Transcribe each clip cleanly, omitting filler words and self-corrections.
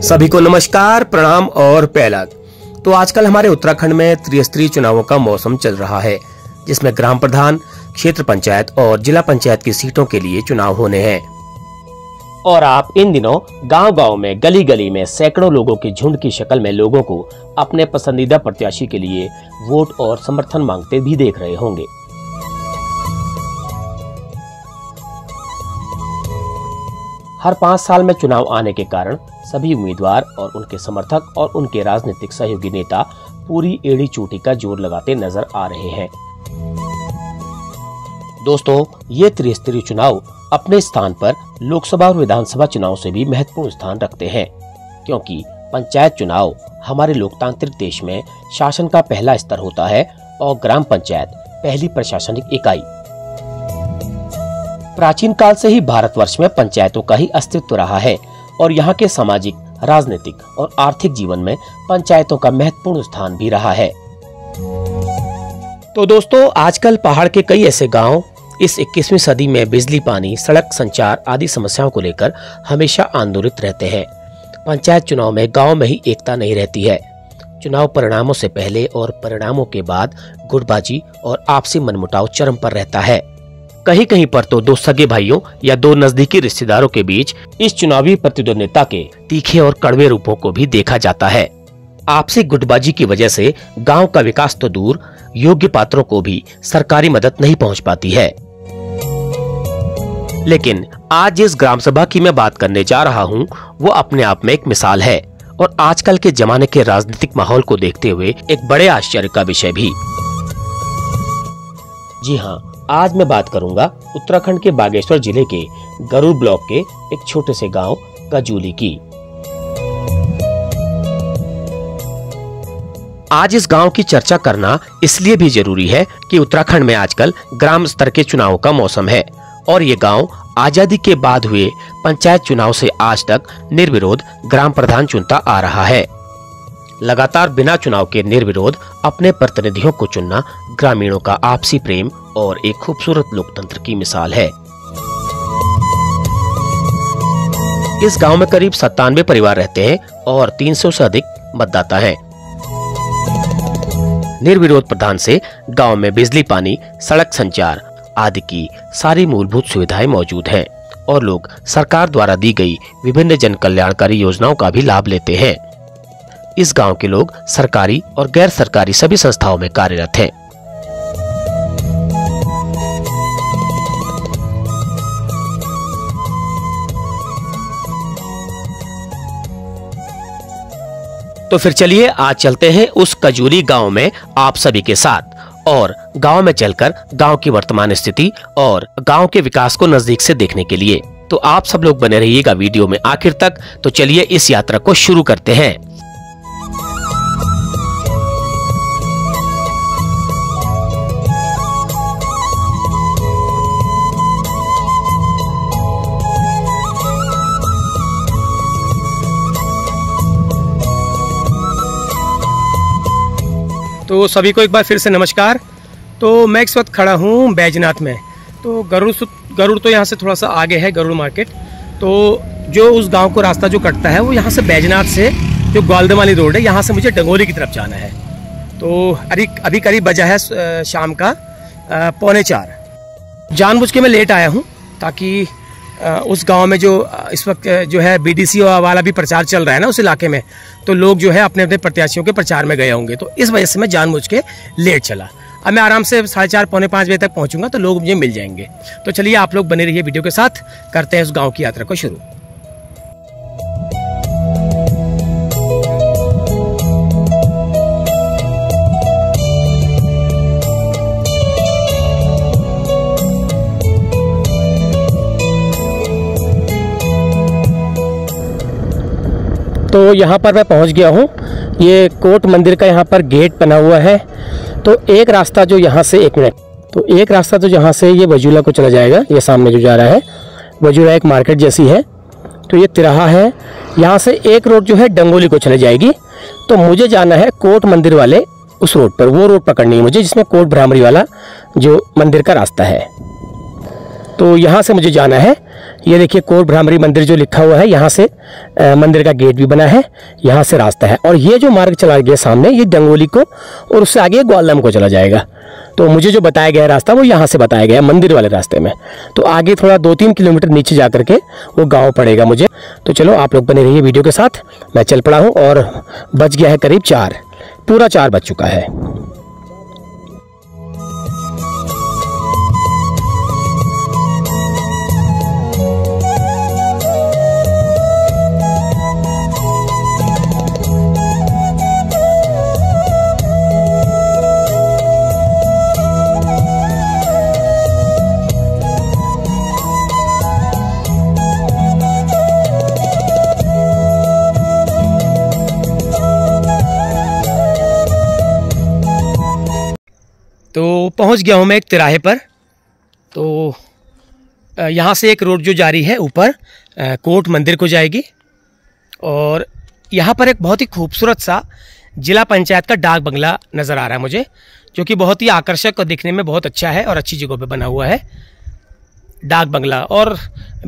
सभी को नमस्कार, प्रणाम और पहला। तो आजकल हमारे उत्तराखंड में त्रिस्तरीय चुनावों का मौसम चल रहा है, जिसमें ग्राम प्रधान, क्षेत्र पंचायत और जिला पंचायत की सीटों के लिए चुनाव होने हैं। और आप इन दिनों गांव-गांव में, गली-गली में सैकड़ों लोगों के झुंड की शक्ल में लोगों को अपने पसंदीदा प्रत्याशी के लिए वोट और समर्थन मांगते भी देख रहे होंगे। हर 5 साल में चुनाव आने के कारण सभी उम्मीदवार और उनके समर्थक और उनके राजनीतिक सहयोगी नेता पूरी एड़ी चोटी का जोर लगाते नजर आ रहे हैं। दोस्तों, ये त्रिस्तरीय चुनाव अपने स्थान पर लोकसभा और विधानसभा चुनाव से भी महत्वपूर्ण स्थान रखते हैं, क्योंकि पंचायत चुनाव हमारे लोकतांत्रिक देश में शासन का पहला स्तर होता है और ग्राम पंचायत पहली प्रशासनिक इकाई। प्राचीन काल से ही भारतवर्ष में पंचायतों का ही अस्तित्व रहा है और यहाँ के सामाजिक, राजनीतिक और आर्थिक जीवन में पंचायतों का महत्वपूर्ण स्थान भी रहा है। तो दोस्तों, आजकल पहाड़ के कई ऐसे गांव इस 21वीं सदी में बिजली, पानी, सड़क, संचार आदि समस्याओं को लेकर हमेशा आंदोलित रहते हैं। पंचायत चुनाव में गांव में ही एकता नहीं रहती है। चुनाव परिणामों से पहले और परिणामों के बाद गुटबाजी और आपसी मनमुटाव चरम पर रहता है। कहीं कहीं पर तो 2 सगे भाइयों या 2 नजदीकी रिश्तेदारों के बीच इस चुनावी प्रतिद्वंदिता के तीखे और कड़वे रूपों को भी देखा जाता है। आपसी गुटबाजी की वजह से गांव का विकास तो दूर, योग्य पात्रों को भी सरकारी मदद नहीं पहुंच पाती है। लेकिन आज जिस ग्राम सभा की मैं बात करने जा रहा हूं, वो अपने आप में एक मिसाल है और आजकल के जमाने के राजनीतिक माहौल को देखते हुए एक बड़े आश्चर्य का विषय भी। जी हाँ, आज मैं बात करूंगा उत्तराखंड के बागेश्वर जिले के गरुड़ ब्लॉक के एक छोटे से गांव कजूली की। आज इस गांव की चर्चा करना इसलिए भी जरूरी है कि उत्तराखंड में आजकल ग्राम स्तर के चुनाव का मौसम है और ये गांव आजादी के बाद हुए पंचायत चुनाव से आज तक निर्विरोध ग्राम प्रधान चुनता आ रहा है। लगातार बिना चुनाव के निर्विरोध अपने प्रतिनिधियों को चुनना ग्रामीणों का आपसी प्रेम और एक खूबसूरत लोकतंत्र की मिसाल है। इस गांव में करीब 97 परिवार रहते हैं और 300 से अधिक मतदाता हैं। निर्विरोध प्रधान से गांव में बिजली, पानी, सड़क, संचार आदि की सारी मूलभूत सुविधाएं मौजूद हैं और लोग सरकार द्वारा दी गई विभिन्न जन कल्याणकारी योजनाओं का भी लाभ लेते हैं। इस गांव के लोग सरकारी और गैर सरकारी सभी संस्थाओं में कार्यरत हैं। तो फिर चलिए आज चलते हैं उस कजूली गांव में आप सभी के साथ और गांव में चलकर गांव की वर्तमान स्थिति और गांव के विकास को नजदीक से देखने के लिए। तो आप सब लोग बने रहिएगा वीडियो में आखिर तक। तो चलिए इस यात्रा को शुरू करते हैं। तो सभी को एक बार फिर से नमस्कार। तो मैं इस वक्त खड़ा हूँ बैजनाथ में। तो गरुड़ तो यहाँ से थोड़ा सा आगे है, गरुड़ मार्केट। तो जो उस गांव को रास्ता जो कटता है वो यहाँ से बैजनाथ से जो ग्वालदम वाली रोड है, यहाँ से मुझे डंगोली की तरफ जाना है। तो अभी करीब बजा है शाम का 3:45। जानबूझ के मैं लेट आया हूँ ताकि उस गांव में जो इस वक्त जो है BDC वाला भी प्रचार चल रहा है ना उस इलाके में, तो लोग जो है अपने अपने प्रत्याशियों के प्रचार में गए होंगे। तो इस वजह से मैं जानबूझ के लेट चला। अब मैं आराम से 4:30 पौने 5 बजे तक पहुंचूंगा तो लोग मुझे मिल जाएंगे। तो चलिए आप लोग बने रहिए वीडियो के साथ, करते हैं उस गाँव की यात्रा को शुरू। तो यहाँ पर मैं पहुँच गया हूँ। ये कोट मंदिर का यहाँ पर गेट बना हुआ है। तो एक रास्ता जो यहाँ से एक रास्ता तो यहाँ से ये वजूला को चला जाएगा। ये सामने जो जा रहा है वजूला एक मार्केट जैसी है। तो ये तिराहा है। यहाँ से एक रोड जो है डंगोली को चले जाएगी। तो मुझे जाना है कोट मंदिर वाले उस रोड पर, वो रोड पकड़नी है मुझे जिसमें कोट भ्रामरी वाला जो मंदिर का रास्ता है। तो यहाँ से मुझे जाना है। ये देखिए कोट भ्रामरी मंदिर जो लिखा हुआ है, यहाँ से मंदिर का गेट भी बना है, यहाँ से रास्ता है। और ये जो मार्ग चला गया सामने, ये डंगोली को और उससे आगे ग्वालम को चला जाएगा। तो मुझे जो बताया गया रास्ता वो यहाँ से बताया गया मंदिर वाले रास्ते में। तो आगे थोड़ा 2-3 किलोमीटर नीचे जा करके वो गाँव पड़ेगा मुझे। तो चलो आप लोग बने रहिए वीडियो के साथ। मैं चल पड़ा हूँ और बज गया है करीब 4, पूरा 4 बज चुका है। तो पहुंच गया हूं मैं एक तिराहे पर। तो यहाँ से एक रोड जो जा रही है ऊपर कोट मंदिर को जाएगी, और यहाँ पर एक बहुत ही खूबसूरत सा जिला पंचायत का डाक बंगला नज़र आ रहा है मुझे, जो कि बहुत ही आकर्षक और दिखने में बहुत अच्छा है और अच्छी जगह पे बना हुआ है डाक बंगला। और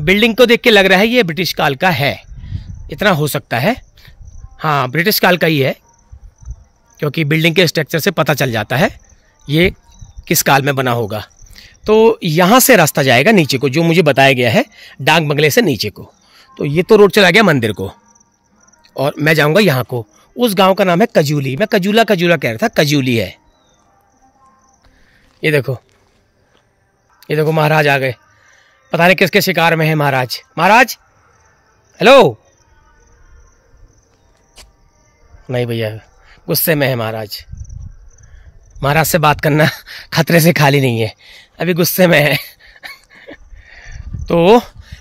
बिल्डिंग को देख के लग रहा है ये ब्रिटिश काल का है, इतना हो सकता है। हाँ, ब्रिटिश काल का ही है, क्योंकि बिल्डिंग के स्ट्रक्चर से पता चल जाता है ये किस काल में बना होगा। तो यहाँ से रास्ता जाएगा नीचे को, जो मुझे बताया गया है डाक बंगले से नीचे को। तो ये तो रोड चला गया मंदिर को, और मैं जाऊँगा यहाँ को। उस गांव का नाम है कजूली। मैं कजूला कह रहा था, कजूली है। ये देखो महाराज आ गए। पता नहीं किसके शिकार में है महाराज। महाराज हेलो। नहीं भैया, गुस्से में है महाराज। महाराज से बात करना खतरे से खाली नहीं है, अभी गुस्से में है। तो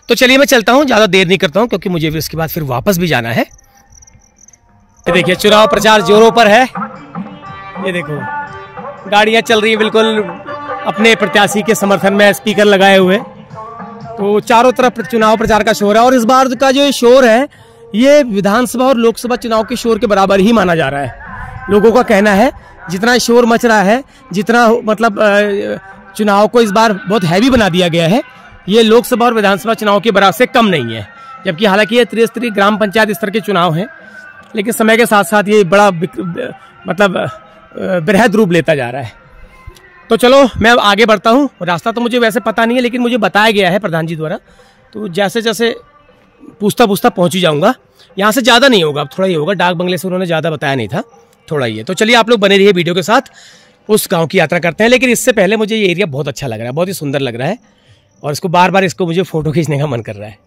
चलिए मैं चलता हूँ, ज़्यादा देर नहीं करता हूँ, क्योंकि मुझे भी इसके बाद फिर वापस भी जाना है। ये देखिए चुनाव प्रचार जोरों पर है। ये देखो गाड़ियाँ चल रही हैं बिल्कुल अपने प्रत्याशी के समर्थन में, स्पीकर लगाए हुए। तो चारों तरफ चुनाव प्रचार का शोर है, और इस बार का जो ये शोर है ये विधानसभा और लोकसभा चुनाव के शोर के बराबर ही माना जा रहा है। लोगों का कहना है जितना शोर मच रहा है, जितना मतलब चुनाव को इस बार बहुत हैवी बना दिया गया है, ये लोकसभा और विधानसभा चुनाव के बराबर से कम नहीं है। जबकि हालांकि ये त्रिस्तरीय ग्राम पंचायत स्तर के चुनाव हैं, लेकिन समय के साथ साथ ये बड़ा मतलब बृहद रूप लेता जा रहा है। तो चलो मैं अब आगे बढ़ता हूँ। रास्ता तो मुझे वैसे पता नहीं है, लेकिन मुझे बताया गया है प्रधान जी द्वारा। तो जैसे जैसे पूछता पहुँच ही जाऊँगा। यहाँ से ज़्यादा नहीं होगा, अब थोड़ा ही होगा। डाक बंगले से उन्होंने ज़्यादा बताया नहीं था, थोड़ा ही है। तो चलिए आप लोग बने रहिए वीडियो के साथ, उस गांव की यात्रा करते हैं। लेकिन इससे पहले मुझे ये एरिया बहुत अच्छा लग रहा है, बहुत ही सुंदर लग रहा है, और इसको बार बार मुझे फ़ोटो खींचने का मन कर रहा है।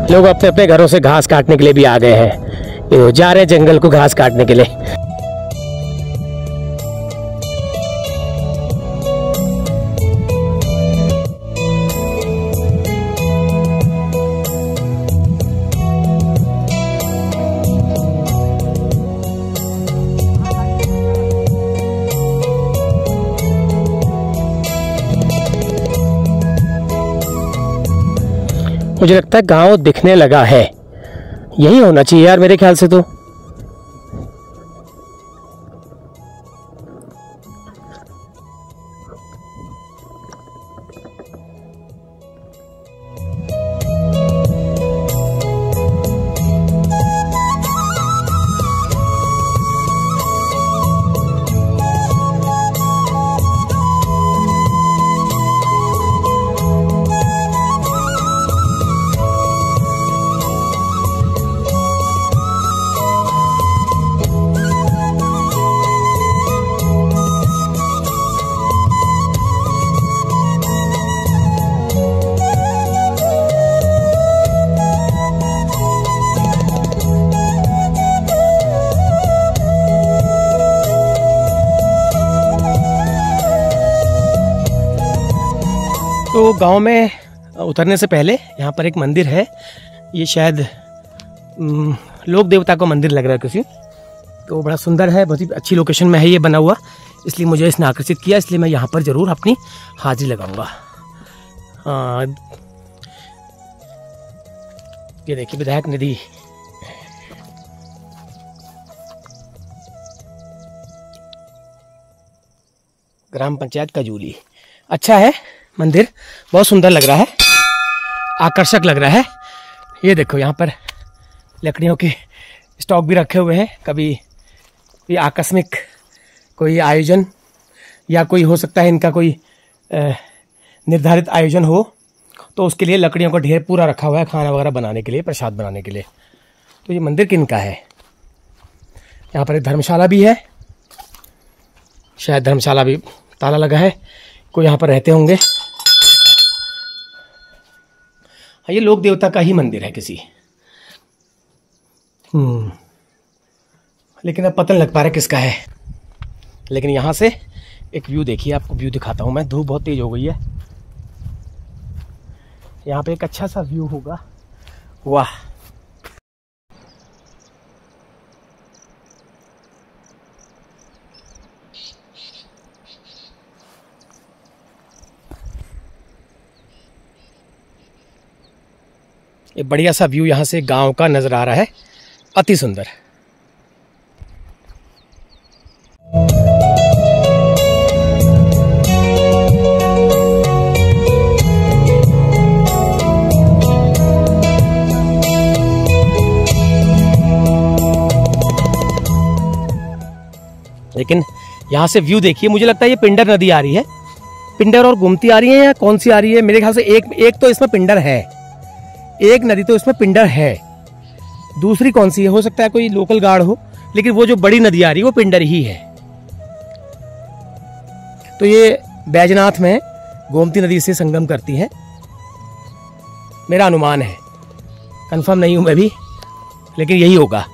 लोग अपने अपने घरों से घास काटने के लिए भी आ गए हैं। ये जा रहे हैं जंगल को घास काटने के लिए। मुझे लगता है गांव दिखने लगा है, यही होना चाहिए यार मेरे ख्याल से। तो तो गांव में उतरने से पहले यहाँ पर एक मंदिर है। ये शायद लोक देवता का मंदिर लग रहा है किसी, तो बड़ा सुंदर है, बहुत ही अच्छी लोकेशन में है ये बना हुआ, इसलिए मुझे इसने आकर्षित किया, इसलिए मैं यहाँ पर ज़रूर अपनी हाजिरी लगाऊंगा। ये देखिए विधायक नदी, ग्राम पंचायत कजूली। अच्छा है मंदिर, बहुत सुंदर लग रहा है, आकर्षक लग रहा है। ये देखो यहाँ पर लकड़ियों के स्टॉक भी रखे हुए हैं, कभी ये आकस्मिक कोई आयोजन या कोई हो सकता है इनका कोई निर्धारित आयोजन हो, तो उसके लिए लकड़ियों का ढेर पूरा रखा हुआ है खाना वगैरह बनाने के लिए, प्रसाद बनाने के लिए। तो ये मंदिर किनका है? यहाँ पर एक धर्मशाला भी है, शायद धर्मशाला भी ताला लगा है, कोई यहाँ पर रहते होंगे। ये लोक देवता का ही मंदिर है किसी, लेकिन अब पता नहीं लग पा रहा किसका है। लेकिन यहाँ से एक व्यू देखिए, आपको व्यू दिखाता हूँ मैं। धूप बहुत तेज हो गई है, यहाँ पे एक अच्छा सा व्यू होगा। वाह, एक बढ़िया सा व्यू यहाँ से गांव का नजर आ रहा है, अति सुंदर। लेकिन यहाँ से व्यू देखिए, मुझे लगता है ये पिंडर नदी आ रही है, पिंडर और गोमती आ रही है, या कौन सी आ रही है? मेरे ख्याल से एक तो इसमें पिंडर है, एक नदी तो इसमें पिंडर है, दूसरी कौन सी है? हो सकता है कोई लोकल गार्ड हो, लेकिन वो जो बड़ी नदी आ रही है वो पिंडर ही है। तो ये बैजनाथ में गोमती नदी से संगम करती है, मेरा अनुमान है, कंफर्म नहीं हूं मैं भी, लेकिन यही होगा।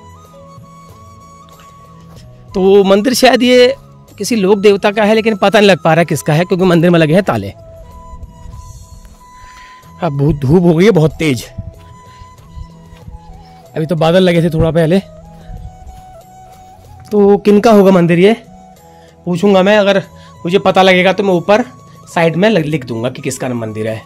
तो मंदिर शायद ये किसी लोक देवता का है, लेकिन पता नहीं लग पा रहा किसका है, क्योंकि मंदिर में लगे हैं ताले। अब बहुत धूप हो गई है, बहुत तेज। अभी तो बादल लगे थे थोड़ा पहले। तो किनका होगा मंदिर ये? पूछूंगा मैं, अगर मुझे पता लगेगा तो मैं ऊपर साइड में लिख दूंगा कि किसका मंदिर है।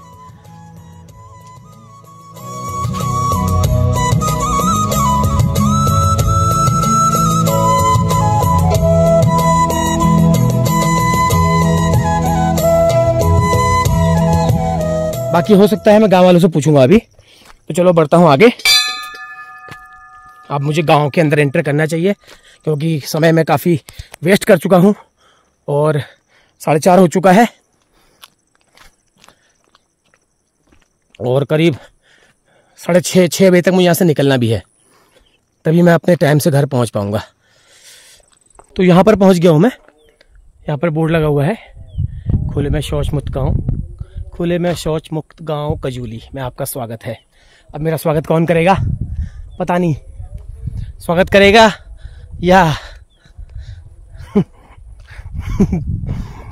बाकी हो सकता है मैं गांव वालों से पूछूंगा अभी। तो चलो बढ़ता हूं आगे। अब मुझे गांव के अंदर एंटर करना चाहिए, क्योंकि समय मैं काफ़ी वेस्ट कर चुका हूं और 4:30 हो चुका है, और करीब 6:30 बजे तक मुझे यहाँ से निकलना भी है, तभी मैं अपने टाइम से घर पहुँच पाऊँगा। तो यहाँ पर पहुँच गया हूँ मैं। यहाँ पर बोर्ड लगा हुआ है, खुले में शौच मुक्त गाँव, खुले में शौच मुक्त गाँव कजूली में आपका स्वागत है। अब मेरा स्वागत कौन करेगा पता नहीं, स्वागत करेगा या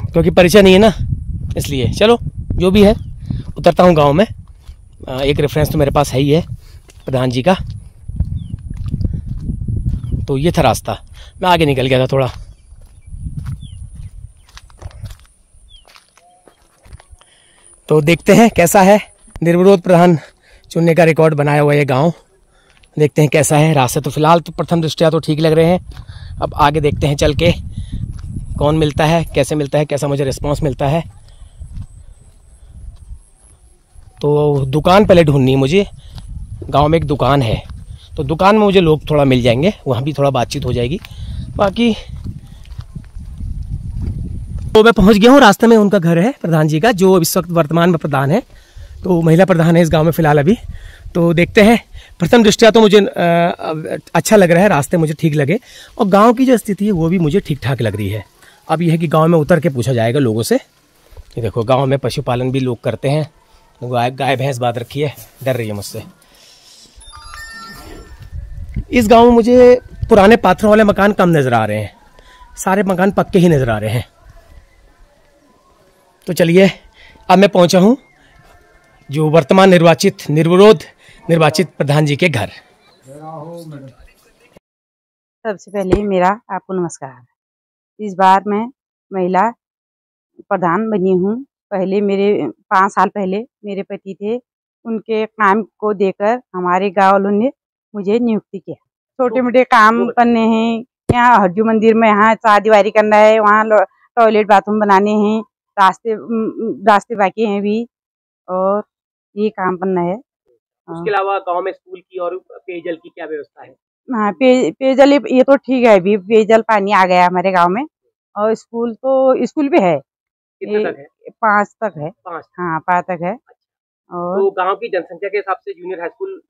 क्योंकि परिचय नहीं है ना, इसलिए चलो जो भी है उतरता हूँ गांव में। एक रेफरेंस तो मेरे पास है ही है प्रधान जी का। तो ये था रास्ता, मैं आगे निकल गया था थोड़ा। तो देखते हैं कैसा है, निर्विरोध प्रधान चुनने का रिकॉर्ड बनाया हुआ ये गांव। देखते हैं कैसा है। रास्ते तो फिलहाल तो प्रथम दृष्टया तो ठीक लग रहे हैं, अब आगे देखते हैं चल के कौन मिलता है, कैसे मिलता है, कैसा मुझे रिस्पांस मिलता है। तो दुकान पहले ढूंढनी है मुझे, गांव में एक दुकान है, तो दुकान में मुझे लोग थोड़ा मिल जाएंगे, वहाँ भी थोड़ा बातचीत हो जाएगी। बाकी तो मैं पहुँच गया हूँ, रास्ते में उनका घर है प्रधान जी का, जो इस वक्त वर्तमान में प्रधान है। तो महिला प्रधान है इस गांव में फ़िलहाल अभी। तो देखते हैं, प्रथम दृष्टया तो मुझे अच्छा लग रहा है, रास्ते मुझे ठीक लगे, और गांव की जो स्थिति है वो भी मुझे ठीक ठाक लग रही है। अब यह है कि गांव में उतर के पूछा जाएगा लोगों से। ये देखो गांव में पशुपालन भी लोग करते हैं, गाय भैंस बांध रखी है, डर रही है मुझसे। इस गांव में मुझे पुराने पाथरों वाले मकान कम नज़र आ रहे हैं, सारे मकान पक्के ही नज़र आ रहे हैं। तो चलिए अब मैं पहुंचा हूं जो वर्तमान निर्विरोध निर्वाचित प्रधान जी के घर। सबसे पहले मेरा आपको नमस्कार। इस बार मैं महिला प्रधान बनी हूँ। पहले मेरे 5 साल पहले मेरे पति थे, उनके काम को देकर हमारे गाँव वालों ने मुझे नियुक्ति किया। छोटे मोटे काम करने हैं, यहाँ हरजू मंदिर में यहाँ चारदीवारी करना है, वहाँ टॉयलेट बाथरूम बनाने हैं, रास्ते बाकी हैं भी, और ये काम करना है। उसके अलावा गांव में स्कूल की और पेयजल की क्या व्यवस्था है? हाँ, पेयजल ये तो ठीक है, अभी पेयजल पानी आ गया हमारे गांव में, और स्कूल भी है। कितने तक है? 5 तक है। 5? हाँ, 5 तक है। और तो गांव की जनसंख्या के हिसाब से जूनियर हाई स्कूल,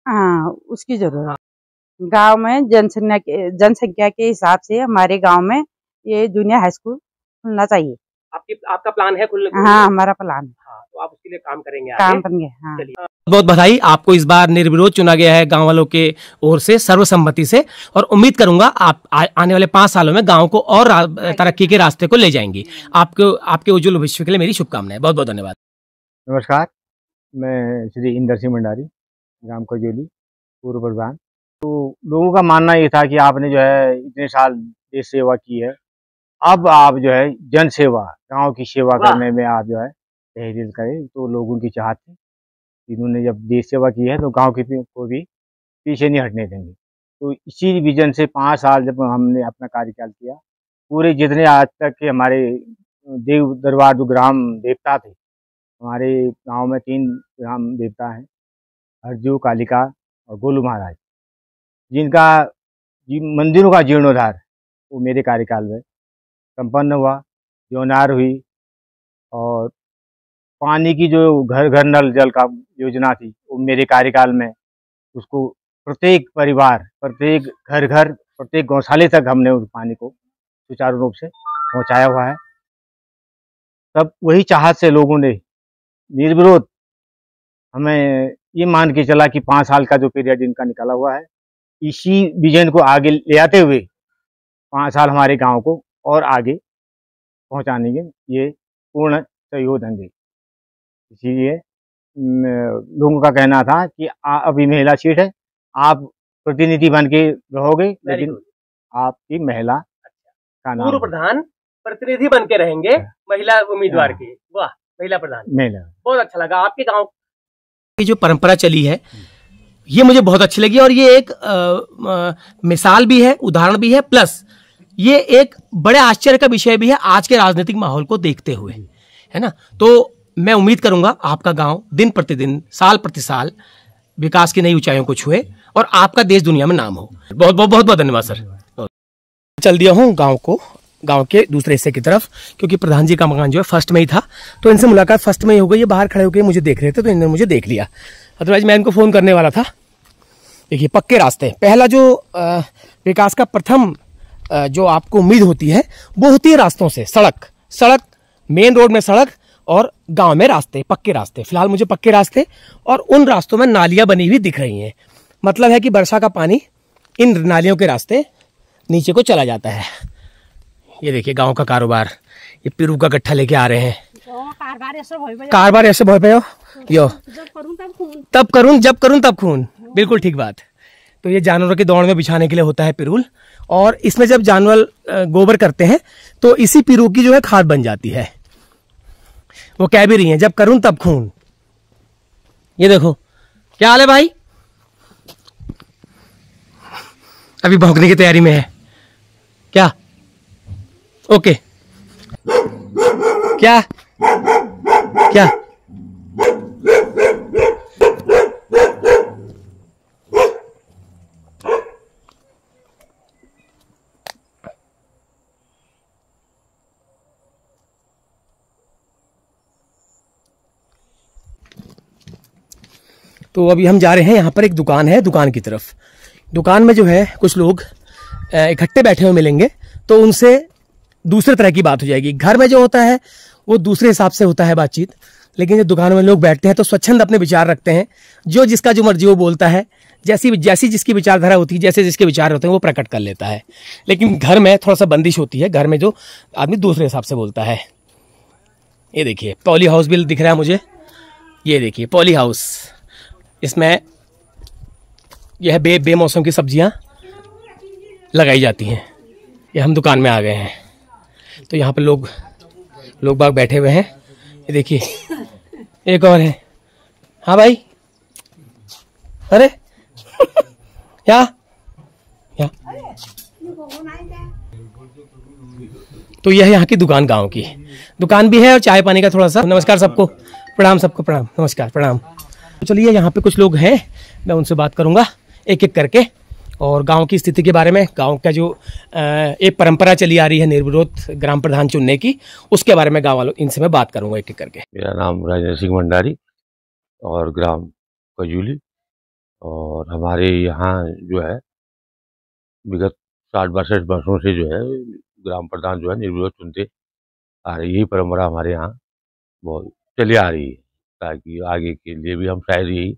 हाँ, उसकी जरूरत है। गांव में जनसंख्या के हिसाब से हमारे गांव में ये जूनियर हाई स्कूल खुलना चाहिए। आपका प्लान है खुलने का? हाँ, हमारा प्लान है। हाँ, तो आप उसके लिए काम करेंगे आगे? काम करेंगे, हाँ। बहुत बधाई, आपको इस बार निर्विरोध चुना गया है गांव वालों के ओर से सर्वसम्मति से, और उम्मीद करूंगा आप आने वाले 5 सालों में गांव को और तरक्की के रास्ते को ले जाएंगी। आपके उज्जवल भविष्य के लिए मेरी शुभकामनाएं। बहुत बहुत धन्यवाद। नमस्कार, मैं श्री इंदर सिंह भंडारी, ग्राम कजोली, पूर्व प्रधान। तो लोगों का मानना ये था कि आपने जो है इतने साल देश सेवा की है, अब आप जो है जन सेवा, गाँव की सेवा करने में आप जो है तहरीर करें। तो लोगों की चाहत थी, इन्होंने जब देश सेवा की है तो गांव को भी पीछे नहीं हटने देंगे। तो इसी विजन से 5 साल जब हमने अपना कार्यकाल किया, पूरे जितने आज तक के हमारे देव दरबार जो ग्राम देवता थे, हमारे गांव में 3 ग्राम देवता हैं, हरजू, कालिका और गोलू महाराज, जिनका मंदिरों का जीर्णोद्धार वो मेरे कार्यकाल में संपन्न हुआ, जीर्णोद्धार हुई। और पानी की जो घर घर नल जल का योजना थी, वो मेरे कार्यकाल में उसको प्रत्येक परिवार, प्रत्येक घर घर, प्रत्येक गौशाले तक हमने उस पानी को सुचारू रूप से पहुंचाया हुआ है। तब वही चाहत से लोगों ने निर्विरोध हमें ये मान के चला कि 5 साल का जो पीरियड इनका निकाला हुआ है, इसी विजन को आगे ले आते हुए 5 साल हमारे गांव को और आगे पहुंचाने के ये पूर्ण सहयोग देंगे। इसीलिए लोगों का कहना था कि अभी महिला सीट है, आप प्रतिनिधि बन के रहोगे, लेकिन आपकी महिला का नाम पूर्व प्रधान प्रतिनिधि बन के रहेंगे महिला उम्मीदवार के। वाह, महिला प्रधान, महिला। बहुत अच्छा लगा। आपके गांव की जो परंपरा चली है ये मुझे बहुत अच्छी लगी, और ये एक मिसाल भी है, उदाहरण भी है, प्लस ये एक बड़े आश्चर्य का विषय भी है आज के राजनीतिक माहौल को देखते हुए, है ना। तो मैं उम्मीद करूंगा आपका गांव दिन प्रतिदिन, साल प्रति साल विकास की नई ऊंचाइयों को छुए और आपका देश दुनिया में नाम हो। बहुत बहुत बहुत बहुत धन्यवाद सर। चल दिया हूँ गांव के दूसरे हिस्से की तरफ, क्योंकि प्रधान जी का मकान जो है फर्स्ट में ही था, तो इनसे मुलाकात फर्स्ट में ही हो गई। ये बाहर खड़े होकर मुझे देख रहे थे, तो इन्होंने मुझे देख लिया, अदरवाइज मैं इनको फोन करने वाला था। देखिए, पक्के रास्ते, पहला जो विकास का प्रथम जो आपको उम्मीद होती है वो होती है रास्तों से, सड़क, मेन रोड में सड़क और गांव में रास्ते, पक्के रास्ते। फिलहाल मुझे पक्के रास्ते और उन रास्तों में नालियां बनी हुई दिख रही हैं, मतलब है कि वर्षा का पानी इन नालियों के रास्ते नीचे को चला जाता है। ये देखिए गांव का कारोबार, ये पिरू का गट्ठा लेके आ रहे हैं। कारबार ऐसे भय पे हो यो, तब करूं जब करूं तब खून, बिल्कुल ठीक बात। तो ये जानवरों की दौड़ में बिछाने के लिए होता है पिरूल, और इसमें जब जानवर गोबर करते हैं तो इसी पिरू की जो है खाद बन जाती है। वो कह भी रही हैं, जब करूं तब खून। ये देखो, क्या हाल है भाई? अभी भौंकने की तैयारी में है क्या? ओके, क्या क्या तो अभी हम जा रहे हैं, यहाँ पर एक दुकान है, दुकान की तरफ। दुकान में जो है कुछ लोग इकट्ठे बैठे हुए मिलेंगे, तो उनसे दूसरे तरह की बात हो जाएगी। घर में जो होता है वो दूसरे हिसाब से होता है बातचीत, लेकिन जब दुकान में लोग बैठते हैं तो स्वच्छंद अपने विचार रखते हैं। जो जिसका जो मर्जी वो बोलता है, जैसी जिसकी विचारधारा होती है, जैसे जिसके विचार होते हैं वो प्रकट कर लेता है। लेकिन घर में थोड़ा सा बंदिश होती है, घर में जो आदमी दूसरे हिसाब से बोलता है। ये देखिए पॉली हाउस भी दिख रहा है मुझे, ये देखिए पॉली हाउस, इसमें यह बेमौसम की सब्जियां लगाई जाती हैं। ये हम दुकान में आ गए हैं, तो यहाँ पर लोग बाग बैठे हुए हैं। ये देखिए एक और है। हाँ भाई, अरे क्या तो यह है यहाँ की दुकान, गांव की दुकान भी है और चाय पानी का थोड़ा सा। नमस्कार सबको, प्रणाम सबको, प्रणाम, नमस्कार, प्रणाम। तो चलिए यहाँ पे कुछ लोग हैं, मैं उनसे बात करूँगा एक एक करके, और गांव की स्थिति के बारे में, गांव का जो एक परंपरा चली आ रही है निर्विरोध ग्राम प्रधान चुनने की, उसके बारे में गांव वालों इनसे मैं बात करूँगा एक एक करके। मेरा नाम राजेंद्र सिंह भंडारी और ग्राम कजूली, और हमारे यहाँ जो है विगत 60-62 वर्षों से जो है ग्राम प्रधान जो है निर्विरोध चुनते आ रही, यही परंपरा हमारे यहाँ बहुत चली आ रही है, ताकि आगे के लिए भी हम शायद यही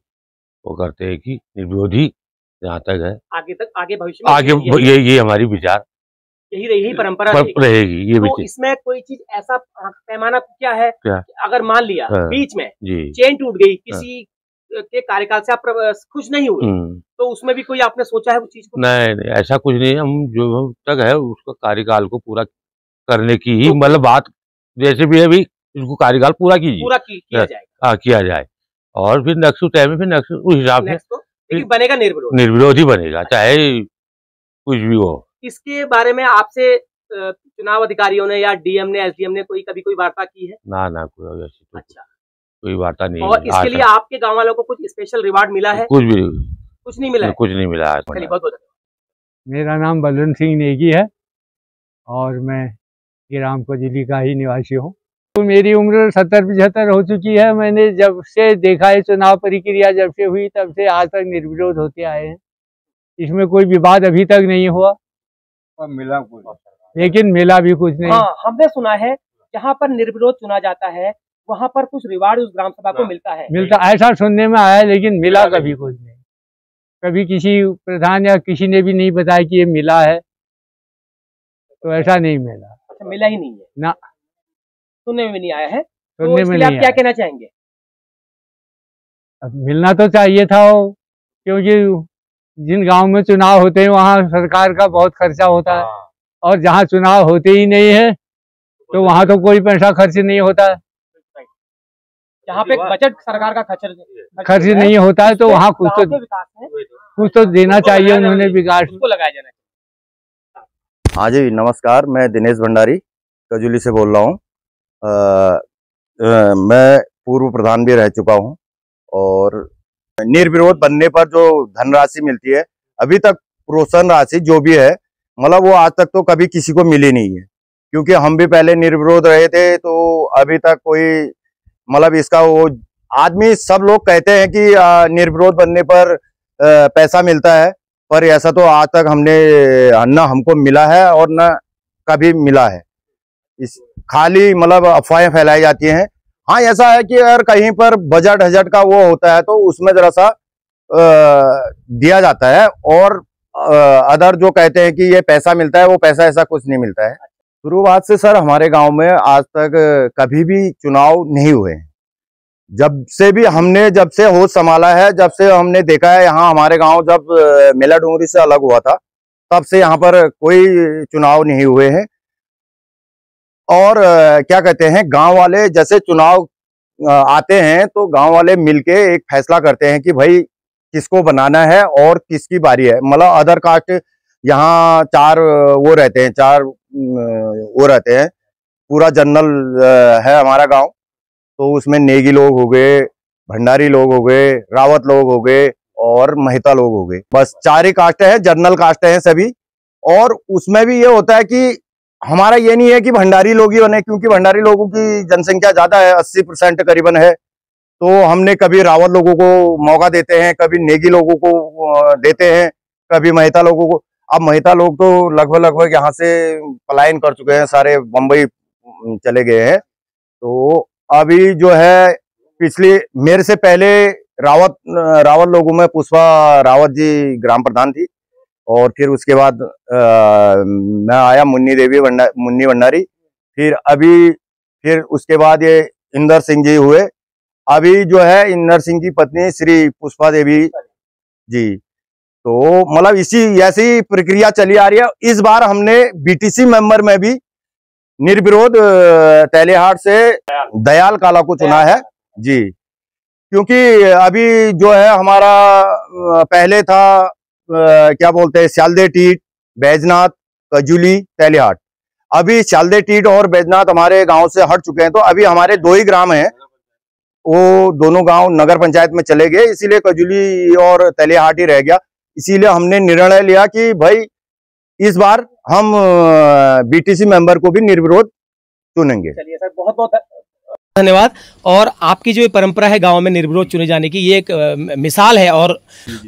वो करते हैं कि निर्विरोध ही जहाँ तक है आगे भविष्य में आगे ये हमारी विचार यही परंपरा रहेगी। ये तो इसमें कोई चीज ऐसा पैमाना क्या है क्या? अगर मान लिया बीच में जी चेन टूट गई, किसी के कार्यकाल से आप खुश नहीं हुए, तो उसमें भी कोई आपने सोचा है उस चीज को? नहीं, ऐसा कुछ नहीं। हम जो तक है उसका कार्यकाल को पूरा करने की ही मतलब बात, जैसे भी है भी इसको कार्यकाल पूरा कीजिए, किया जाएगा। हाँ, किया जाए, और फिर नेक्स्ट टाइम में फिर नेक्स्ट उस हिसाब से बनेगा निर्विरोध ही बनेगा, चाहे कुछ भी हो। इसके बारे में आपसे चुनाव अधिकारियों ने या डीएम ने, एसडीएम ने कोई वार्ता की है? ना कोई ऐसी तो अच्छा, कोई वार्ता नहीं। और इसके लिए आपके गांव वालों को कुछ स्पेशल रिवार्ड मिला है? कुछ नहीं मिला है? कुछ नहीं मिला है। बहुत। मेरा नाम बलवंत सिंह नेगी है और मैं ग्राम कजूली का ही निवासी हूँ। तो मेरी उम्र 70-75 हो चुकी है। मैंने जब से देखा है चुनाव प्रक्रिया जब से हुई तब से आज तक निर्विरोध होते आए हैं। इसमें कोई विवाद अभी तक नहीं हुआ, मिला कुछ, लेकिन मिला भी कुछ नहीं। हाँ, हमने सुना है जहाँ पर निर्विरोध चुना जाता है वहाँ पर कुछ रिवार्ड उस ग्राम सभा को मिलता, ऐसा सुनने में आया, लेकिन मिला कभी कुछ नहीं। कभी किसी प्रधान या किसी ने भी नहीं बताया कि ये मिला है, तो ऐसा नहीं मिला। अच्छा, मिला ही नहीं है ना, सुनने में नहीं आया है। सुनने में नहीं आप क्या कहना चाहेंगे? अब मिलना तो चाहिए था, क्योंकि जिन गांव में चुनाव होते हैं वहाँ सरकार का बहुत खर्चा होता है, और जहाँ चुनाव होते ही नहीं है तो वहाँ तो कोई पैसा खर्च नहीं होता है। जहाँ पे बजट सरकार का खर्च नहीं होता है तो वहाँ कुछ तो देना चाहिए उन्होंने, विकास को लगाया जाना चाहिए। हाँ जी, नमस्कार, मैं दिनेश भंडारी कजूली से बोल रहा हूँ। मैं पूर्व प्रधान भी रह चुका हूँ, और निर्विरोध बनने पर जो धनराशि मिलती है, अभी तक प्रोत्साहन राशि जो भी है, मतलब वो आज तक तो कभी किसी को मिली नहीं है, क्योंकि हम भी पहले निर्विरोध रहे थे। तो अभी तक कोई मतलब इसका वो आदमी, सब लोग कहते हैं कि निर्विरोध बनने पर पैसा मिलता है, पर ऐसा तो आज तक ना हमको मिला है और ना कभी मिला है। इस खाली मतलब अफवाहें फैलाई जाती हैं। हाँ, ऐसा है कि अगर कहीं पर बजट हजट का वो होता है तो उसमें जरा सा दिया जाता है, और अदर जो कहते हैं कि ये पैसा मिलता है, वो पैसा ऐसा कुछ नहीं मिलता है। शुरुआत से सर हमारे गांव में आज तक कभी भी चुनाव नहीं हुए। जब से होश संभाला है, जब से हमने देखा है यहाँ हमारे गांव जब मेला डूंगरी से अलग हुआ था, तब से यहाँ पर कोई चुनाव नहीं हुए हैं। और क्या कहते हैं, गांव वाले जैसे चुनाव आते हैं तो गांव वाले मिलके एक फैसला करते हैं कि भाई किसको बनाना है और किसकी बारी है। मतलब अदर कास्ट यहाँ चार वो रहते हैं, पूरा जनरल है हमारा गांव। तो उसमें नेगी लोग हो गए, भंडारी लोग हो गए, रावत लोग हो गए और महिता लोग हो गए। बस 4 ही कास्ट है, जनरल कास्ट है सभी। और उसमें भी ये होता है कि हमारा ये नहीं है कि भंडारी लोग ही बने, क्योंकि भंडारी लोगों की जनसंख्या ज्यादा है, 80% करीबन है। तो हमने कभी रावत लोगों को मौका देते हैं, कभी नेगी लोगों को देते हैं, कभी महिता लोगों को। अब महिता लोग तो लगभग यहाँ से पलायन कर चुके हैं, सारे बम्बई चले गए हैं। तो अभी जो है मेरे से पहले रावत लोगों में पुष्पा रावत जी ग्राम प्रधान थी, और फिर उसके बाद मैं आया मुन्नी भंडारी, फिर उसके बाद ये इंदर सिंह जी हुए, अभी जो है इंदर सिंह की पत्नी श्री पुष्पा देवी जी, तो मतलब इसी ऐसी प्रक्रिया चली आ रही है। इस बार हमने बीटीसी मेंबर में भी निर्विरोध तेलिहाट से दयाल काला को चुना है जी, क्योंकि अभी जो है हमारा पहले था क्या बोलते हैं स्यालदे टीट, बैजनाथ, कजूली, तेलिहाट। अभी स्यालदे टीट और बैजनाथ हमारे गांव से हट चुके हैं, तो अभी हमारे 2 ही ग्राम हैं, वो दोनों गांव नगर पंचायत में चले गए, इसीलिए कजूली और तेलिहाट ही रह गया। इसीलिए हमने निर्णय लिया कि भाई इस बार हम बीटीसी मेंबर को भी निर्विरोध चुनेंगे। चलिए सर, बहुत बहुत धन्यवाद। और आपकी जो ये परंपरा है गांव में निर्विरोध चुने जाने की, ये एक मिसाल है। और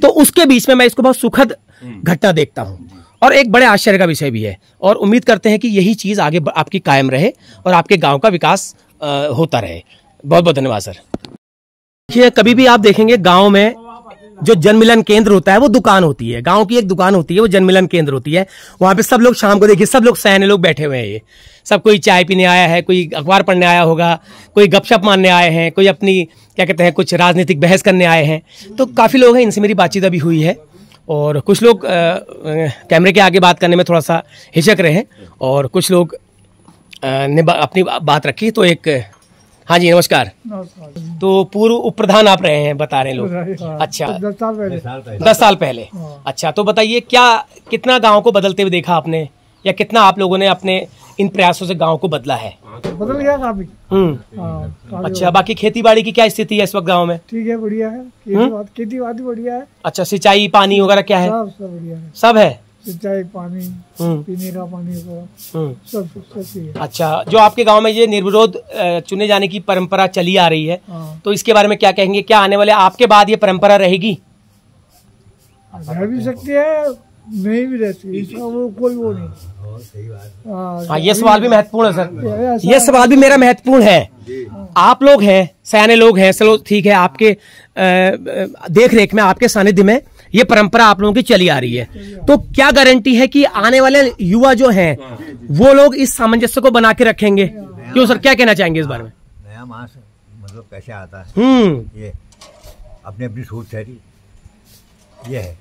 तो उसके बीच में मैं इसको बहुत सुखद घटना देखता हूं और एक बड़े आश्चर्य का विषय भी है, और उम्मीद करते हैं कि यही चीज आगे आपकी कायम रहे और आपके गांव का विकास होता रहे। बहुत बहुत धन्यवाद सर। देखिए, कभी भी आप देखेंगे गांव में जो जनमिलन केंद्र होता है वो दुकान होती है, गांव की एक दुकान होती है, वो जनमिलन केंद्र होती है। वहां पे सब लोग शाम को देखिए, सब लोग सयाने लोग बैठे हुए हैं, ये सब कोई चाय पीने आया है, कोई अखबार पढ़ने आया होगा, कोई गपशप मारने आए हैं, कोई अपनी क्या कहते हैं कुछ राजनीतिक बहस करने आए हैं। तो काफ़ी लोग हैं, इनसे मेरी बातचीत अभी हुई है, और कुछ लोग कैमरे के आगे बात करने में थोड़ा सा हिचक रहे हैं, और कुछ लोग ने अपनी बात रखी। तो एक हाँ जी, नमस्कार। तो पूर्व उप प्रधान आप रहे हैं, बता रहे हैं लोग। अच्छा, 10 साल पहले। अच्छा, तो बताइए कितना गांव को बदलते हुए देखा आपने, या कितना आप लोगों ने अपने इन प्रयासों से गांव को बदला है? बदल गया काफी। अच्छा, बाकी खेती बाड़ी की क्या स्थिति है इस वक्त गांव में? ठीक है, बढ़िया है, खेती बाड़ी बढ़िया है। अच्छा, सिंचाई पानी वगैरह क्या है? सब बढ़िया है, सब है, सिंचाई पानी, पीने का पानी सब ठीक है। अच्छा, जो आपके गांव में ये निर्विरोध चुने जाने की परंपरा चली आ रही है, तो इसके बारे में क्या कहेंगे? क्या आने वाले आपके बाद ये परंपरा रहेगी? रह भी सकती है, नहीं भी रहती, इसका वो कोई वो नहीं। हाँ, ये सवाल भी महत्वपूर्ण है सर, ये सवाल भी मेरा महत्वपूर्ण है। आप लोग हैं, सयाने लोग हैं, चलो ठीक है, आपके देख रेख में, आपके सानिध्य में ये परंपरा आप लोगों की चली आ रही है, तो क्या गारंटी है कि आने वाले युवा जो हैं वो लोग इस सामंजस्य को बना के रखेंगे? क्यों सर, क्या कहना चाहेंगे इस बारे में? नया मास मतलब कैसे आता है, ये अपनी अपनी सोच है, ये है।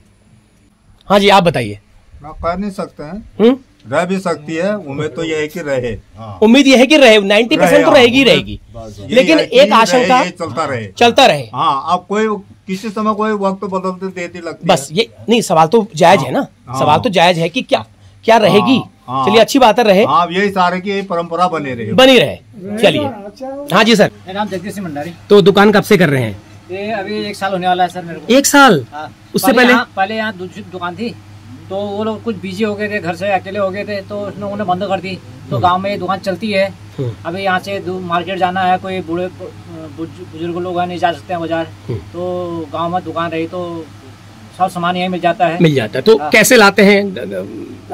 हाँ जी, आप बताइए। कर नहीं सकते हैं, रह भी सकती है, उम्मीद तो यह है कि रहे। उम्मीद यह है कि रहे, 90% तो रहेगी रहेगी, लेकिन एक आशंका चलता रहे। हाँ, अब कोई किसी समय कोई वक्त बदलते देती लगती बस ये नहीं, सवाल तो जायज है ना, सवाल तो जायज है कि क्या रहेगी। चलिए, अच्छी बात है, रहे। हाँ, यही सारे की परंपरा बनी रहे। चलिए, हाँ जी सर। मेरा नाम जगदीश सिंह भंडारी। तो दुकान कब से कर रहे हैं? ये अभी 1 साल होने वाला है सर मेरे को। 1 साल? उससे पहले यहाँ दूसरी दुकान थी, तो वो लोग कुछ बिजी हो गए थे, घर से अकेले हो गए थे, तो उन्होंने बंद कर दी। तो गांव में ये दुकान चलती है। अभी यहाँ से मार्केट जाना है, कोई बूढ़े बुजुर्ग लोग नहीं जा सकते हैं बाजार, तो गांव में दुकान रही तो सब सामान यही मिल जाता है। तो कैसे लाते हैं?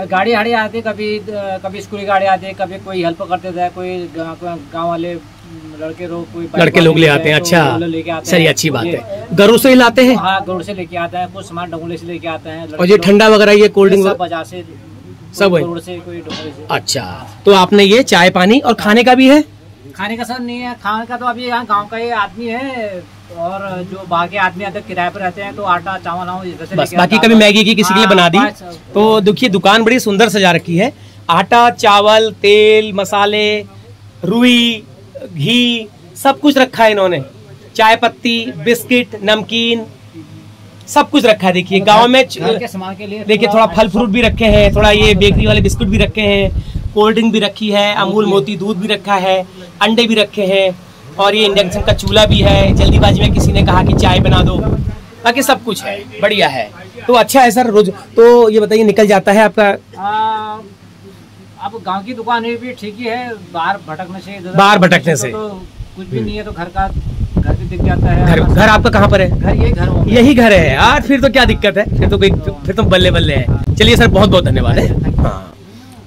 गाड़ी आती है, कभी स्कूल की गाड़ी आती है, कभी कोई हेल्प करते थे, कोई गाँव वाले लड़के लोग ले आते हैं। अच्छा, सही, अच्छी बात है। घरों से ही लाते हैं? हाँ, घरों से लेके आते हैं, कुछ सामान डोंगले से लेके आते हैं। और ये ठंडा वगैरह, ये कोल्ड ड्रिंक बाजार से सब रोड से, कोई डोंगले से। अच्छा, तो आपने ये चाय पानी और खाने का भी है? खाने का सर नहीं है, खाने का तो अभी यहाँ गांव का ये आदमी है, और जो बाकी आदमी आते किराए पर रहते हैं, तो आटा चावल बस, बाकी कभी मैगी की किसी के लिए बना दी। तो देखिए, दुकान बड़ी सुंदर सजा रखी है, आटा चावल तेल मसाले रुई घी सब कुछ रखा है इन्होंने, चाय पत्ती बिस्किट नमकीन सब कुछ रखा है। देखिए, गांव में देखिए थोड़ा फल फ्रूट भी रखे हैं, थोड़ा ये बेकरी वाले बिस्कुट भी रखे हैं, कोल्ड ड्रिंक भी रखी है, अमूल मोती दूध भी रखा है, अंडे भी रखे हैं, और ये इंडक्शन का चूल्हा भी है। जल्दीबाजी में किसी ने कहा कि चाय बना दो, बाकी सब कुछ है, बढ़िया है। तो अच्छा है सर, रोज तो ये बताइए निकल जाता है आपका? अब गांव की दुकान भी ठीक ही है, बाहर भटकने से तो कुछ भी नहीं है, तो घर भी दिख जाता है। घर आपका कहाँ पर है? यही घर है यार, फिर तो क्या दिक्कत है, फिर तो बल्ले बल्ले है। चलिए सर, बहुत बहुत धन्यवाद है। हाँ,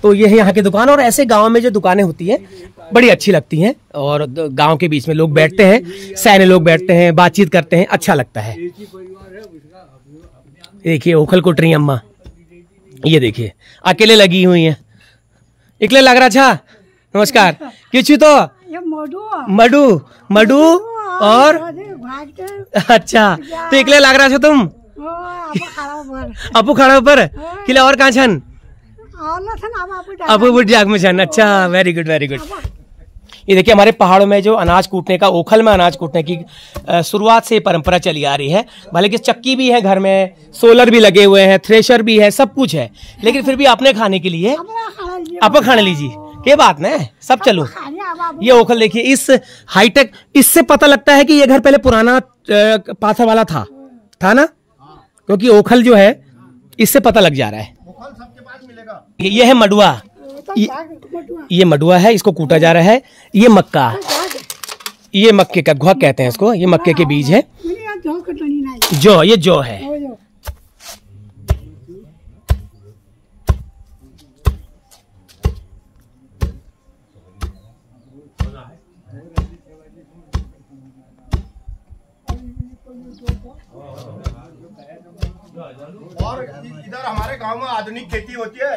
तो ये है यहाँ की दुकान, और ऐसे गांव में जो दुकानें होती हैं बड़ी अच्छी लगती हैं, और गांव के बीच में लोग बैठते हैं, सयाने लोग बैठते हैं, बातचीत करते हैं, अच्छा लगता है। देखिए, ओखल कोटरी अम्मा, ये देखिए अकेले लगी हुई हैं, इकले लग रहा। अच्छा, नमस्कार। किचु तो मडू और अच्छा तो एकले लग रहा छो तुम अपू खड़ा ऊपर किले और कहाँ छन अपू बुढ़ में छन। अच्छा वेरी गुड वेरी गुड। ये देखिए हमारे पहाड़ों में जो अनाज कूटने का ओखल में अनाज कूटने की शुरुआत से परंपरा चली आ रही है। भले कि चक्की भी है घर में, सोलर भी लगे हुए हैं, थ्रेशर भी है, सब कुछ है, लेकिन फिर भी अपने खाने के लिए आप खाने लीजिए के बात ना सब चलो। ये ओखल देखिए इस हाईटेक, इससे पता लगता है कि ये घर पहले पुराना पाथर वाला था ना, क्योंकि ओखल जो है इससे पता लग जा रहा है। ये है मडुआ, ये मडुआ है, इसको कूटा जा रहा है। ये मक्का, ये मक्के का घुआ कहते हैं इसको, ये मक्के के बीज है। जौ, ये जौ है। और इधर हमारे गांव में आधुनिक खेती होती है,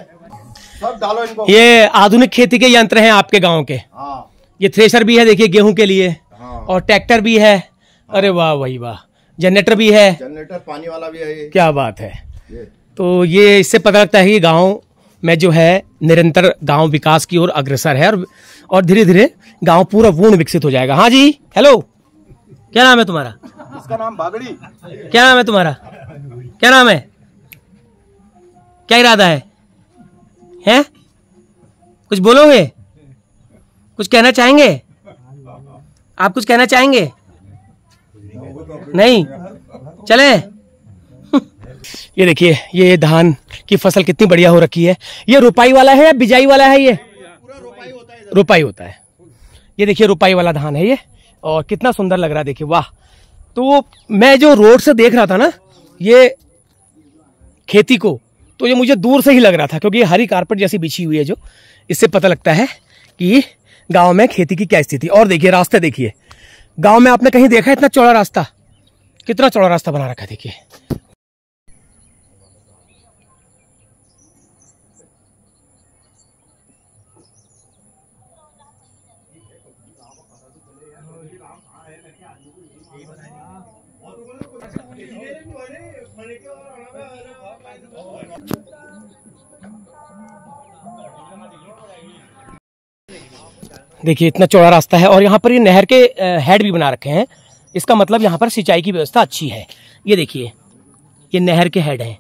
सब डालो इनको। ये आधुनिक खेती के यंत्र हैं आपके गांव के। हाँ। ये थ्रेशर भी है देखिए गेहूं के लिए। हाँ। और ट्रैक्टर भी है। हाँ। अरे वाह वही वाह, जनरेटर भी है, जनरेटर पानी वाला भी है। क्या बात है। तो ये इससे पता लगता है कि गांव में जो है निरंतर गांव विकास की ओर अग्रसर है और धीरे धीरे गांव पूरा पूर्ण विकसित हो जाएगा। हाँ जी हेलो, क्या नाम है तुम्हारा? इसका नाम बागड़ी। क्या नाम है तुम्हारा? क्या नाम है? क्या इरादा है? हैं? कुछ बोलोगे? कुछ कहना चाहेंगे? आप कुछ कहना चाहेंगे? नहीं चले। ये देखिए ये धान की फसल कितनी बढ़िया हो रखी है। ये रुपाई वाला है या बिजाई वाला है? ये रुपाई होता है। ये देखिए रुपाई वाला धान है ये, और कितना सुंदर लग रहा है देखिए, वाह। तो मैं जो रोड से देख रहा था ना ये खेती को, तो ये मुझे दूर से ही लग रहा था, क्योंकि ये हरी कारपेट जैसी बिछी हुई है जो, इससे पता लगता है कि गांव में खेती की क्या स्थिति। और देखिए रास्ते, देखिए गांव में आपने कहीं देखा इतना चौड़ा रास्ता? कितना चौड़ा रास्ता बना रखा है देखिए। देखिए इतना चौड़ा रास्ता है, और यहाँ पर ये नहर के हेड भी बना रखे हैं। इसका मतलब यहाँ पर सिंचाई की व्यवस्था अच्छी है। ये देखिए ये नहर के हेड हैं।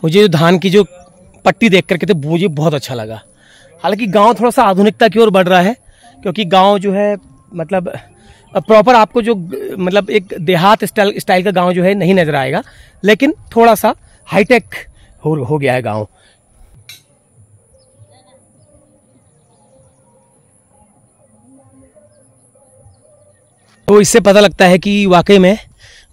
मुझे धान की जो पट्टी देख करके तो मुझे बहुत अच्छा लगा। हालांकि गांव थोड़ा सा आधुनिकता की ओर बढ़ रहा है, क्योंकि गांव जो है मतलब प्रॉपर आपको जो मतलब एक देहात स्टाइल का गांव जो है नहीं नजर आएगा, लेकिन थोड़ा सा हाईटेक हो गया है गांव। तो इससे पता लगता है कि वाकई में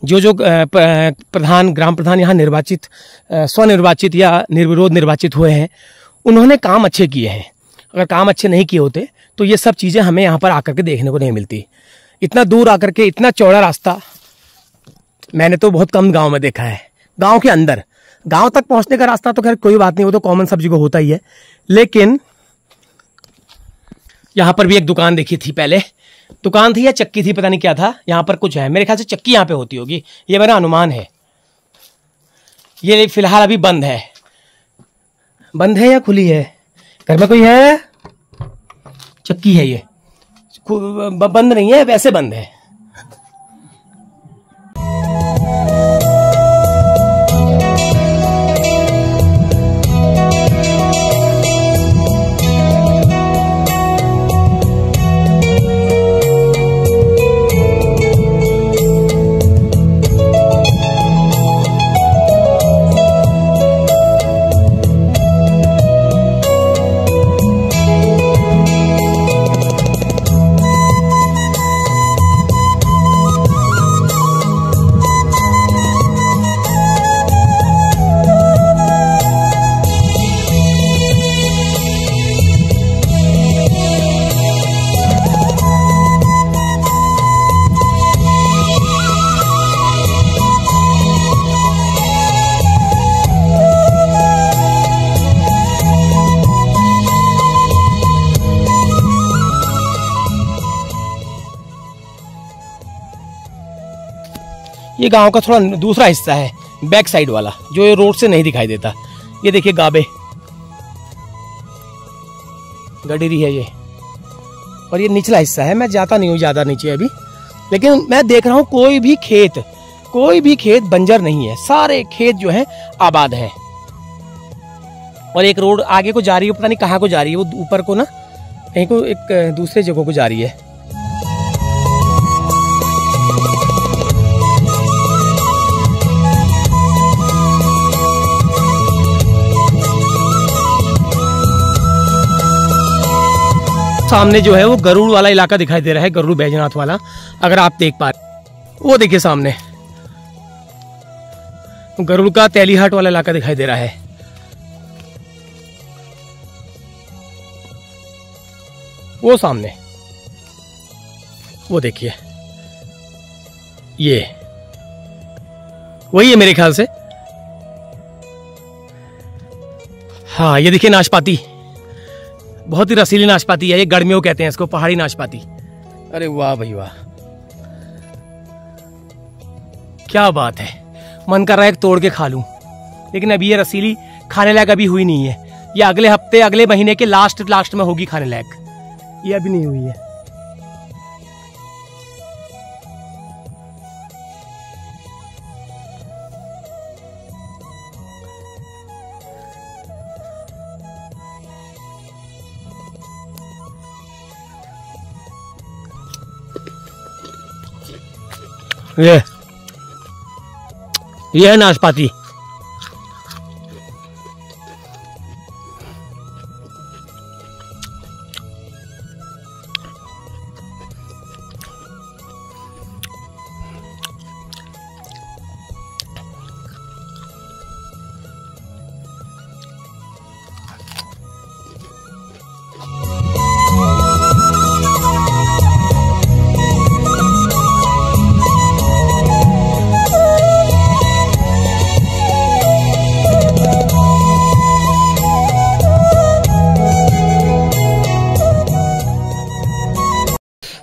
जो प्रधान, ग्राम प्रधान यहाँ निर्वाचित, स्वनिर्वाचित या निर्विरोध निर्वाचित हुए हैं, उन्होंने काम अच्छे किए हैं। अगर काम अच्छे नहीं किए होते तो ये सब चीज़ें हमें यहाँ पर आकर के देखने को नहीं मिलती। इतना दूर आकर के इतना चौड़ा रास्ता मैंने तो बहुत कम गांव में देखा है। गांव के अंदर, गांव तक पहुंचने का रास्ता तो खैर कोई बात नहीं, वो तो कॉमन सब्जी को होता ही है। लेकिन यहाँ पर भी एक दुकान देखी थी, पहले दुकान थी या चक्की थी, पता नहीं क्या था। यहाँ पर कुछ है, मेरे ख्याल से चक्की यहाँ पे होती होगी, ये मेरा अनुमान है। ये फिलहाल अभी बंद है। बंद है या खुली है? घर में कोई है? चक्की है ये, बंद नहीं है, वैसे बंद है। ये गांव का थोड़ा दूसरा हिस्सा है, बैक साइड वाला, जो ये रोड से नहीं दिखाई देता। ये देखिए गाबे, गडेरी है ये, और ये निचला हिस्सा है। मैं जाता नहीं हूँ ज़्यादा नीचे अभी, लेकिन मैं देख रहा हूँ कोई भी खेत बंजर नहीं है, सारे खेत जो है आबाद हैं। और एक रोड आगे को जा रही है, पता नहीं कहाँ को जा रही है, वो ऊपर को ना कहीं को एक दूसरे जगह को जा रही है। सामने जो है वो गरुड़ वाला इलाका दिखाई दे रहा है, गरुड़ बैजनाथ वाला, अगर आप देख पा रहे वो देखिए सामने गरुड़ का तेलीहाट वाला इलाका दिखाई दे रहा है। वो सामने वो देखिए, ये वही है मेरे ख्याल से। हाँ ये देखिए नाशपाती, बहुत ही रसीली नाशपाती है ये, गर्मियों कहते हैं इसको, पहाड़ी नाशपाती। अरे वाह भाई वाह, क्या बात है, मन कर रहा है तोड़ के खा लूं, लेकिन अभी ये रसीली खाने लायक अभी हुई नहीं है। ये अगले हफ्ते, अगले महीने के लास्ट में होगी खाने लायक, ये अभी नहीं हुई है। ये है नाशपाती।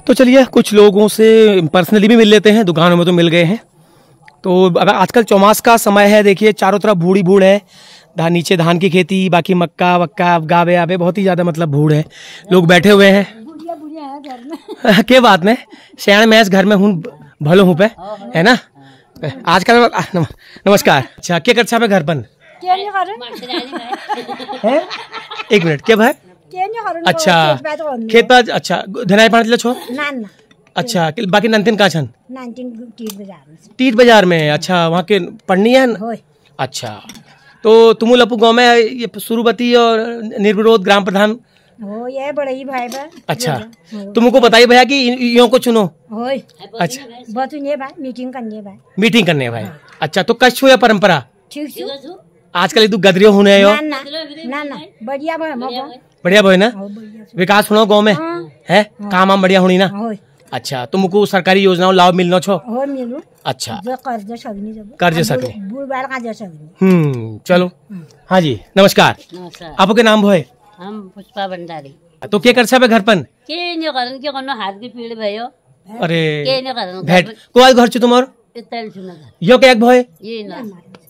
तो चलिए कुछ लोगों से पर्सनली भी मिल लेते हैं, दुकानों में तो मिल गए हैं। तो अगर आजकल चौमास का समय है, देखिए चारों तरफ भूड़ ही भूड़ है, नीचे धान की खेती, बाकी मक्का वक्का गावे आवे, बहुत ही ज़्यादा मतलब भूड़ है, लोग बैठे हुए हैं। क्या बात नहीं, सियाण मैस घर में हूँ भलो हूँ पे, है ना। आजकल नमस्कार। अच्छा क्या करता है घर पर? एक मिनट, क्या भाई? अच्छा खेत पर, अच्छा धनाई पानी छो, अच्छा बाकी नंतिन का छन टीट बाजार में, अच्छा वहाँ के पढ़नी है। अच्छा तो तुम लपू गाँव में ये सुरुबती और निर्विरोध ग्राम प्रधान हो, ये बड़ई भाई बा। अच्छा तुमको बताइए भैया कि यो को चुनो। अच्छा मीटिंग करने भाई। अच्छा तो कश छो या परंपरा ठीक आजकल तो गदरियो होने ना बढ़िया भाई ना, विकास होना गाँव में है, काम आम बढ़िया होनी ना। अच्छा तुमको सरकारी योजनाओं लाभ मिलना छो? अच्छा कर्ज सकने, चलो हाँ जी नमस्कार। आपके नाम भोए? हम पुष्पा भंडारी। तो क्या कर सब घर पन के हाथ की पीड़ भयो। अरे भेट को आज घर तुम्हार यो क्या भोए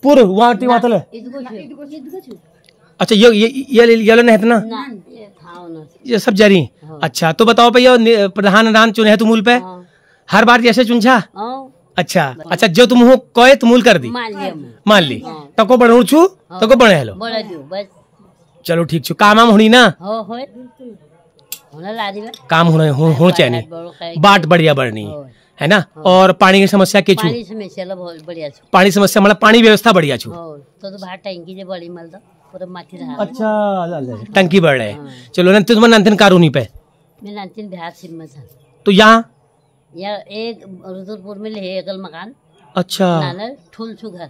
पूर्व वहाँ वातल। अच्छा ये नहीं है ना, ये सब जारी। अच्छा तो बताओ भैया प्रधान रान चुने है तुमूल पे हर बार जैसे चुनछा? अच्छा जो तुम हो कोई तुमूल कर दी मान ली तको बढ़ू छू तको बढ़े हेलो। चलो ठीक छू, काम आम होनी ना, काम होना चाहिए, बाट बढ़िया बढ़नी है ना। और पानी की समस्या के छू? पानी समस्या मतलब पानी व्यवस्था बढ़िया छू। अच्छा टंकी बढ़ रहे। चलो नंतिन तुम्हारे नंतिन कारूनी पे तो यहाँ एक रुद्रपुर में ले एकल मकान। अच्छा ठुल छु घर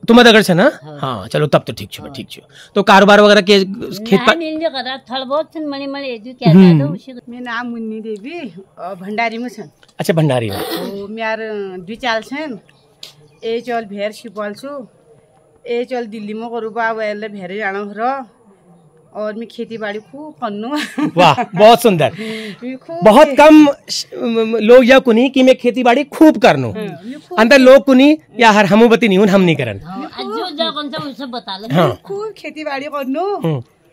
तुम्हारे अगर से ना। हाँ चलो तब तो ठीक छो ठीक छो। तो कारोबार वगैरह के खेत पर मेरा नाम मुन्नी देवी भंडारी में छन। अच्छा भंडारी में म्यार दुचाल छन ए चल भेर सिपल छु ए चल दिल्ली में करूबा वेले भेरे जानो र और मैं खेती बाड़ी खूब करनू। वाह, बहुत सुंदर। बहुत कम लोग यह कुनी कि मैं खेती बाड़ी खूब करनू, अंदर लोग कुनी या हर हमूबती नहीं हम नहीं करन। हाँ, खूब खेती बाड़ी करनू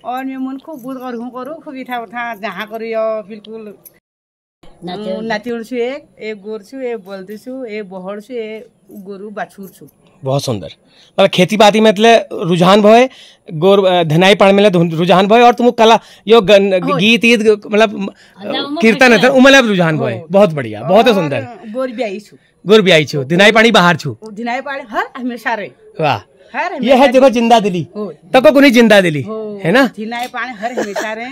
और मैं मन खूब गुड़ करूँ खूब इठा उठा जहाँ करूँ बिल्कुल नातियों छु एक गोर छु एक बल्दी छु एक बहर छु एक गोरु बाछुर छु। बहुत सुंदर। मतलब खेती बाड़ी में रुझान भय गोर धनाई पाण में रुझान भय और तुम कला यो गीत ईद मतलब कीर्तन है उमले रुझान भय। बहुत बढ़िया, बहुत सुंदर। गोर ब्याई छु, गोर ब्याई छु, धनाई पानी बाहर छु, धनाई पानी हर हमेशा रे। वाह, ये है देखो जिंदा दिली, तको कुनी जिंदा दिली है ना। धनाई पानी हर हमेशा रे।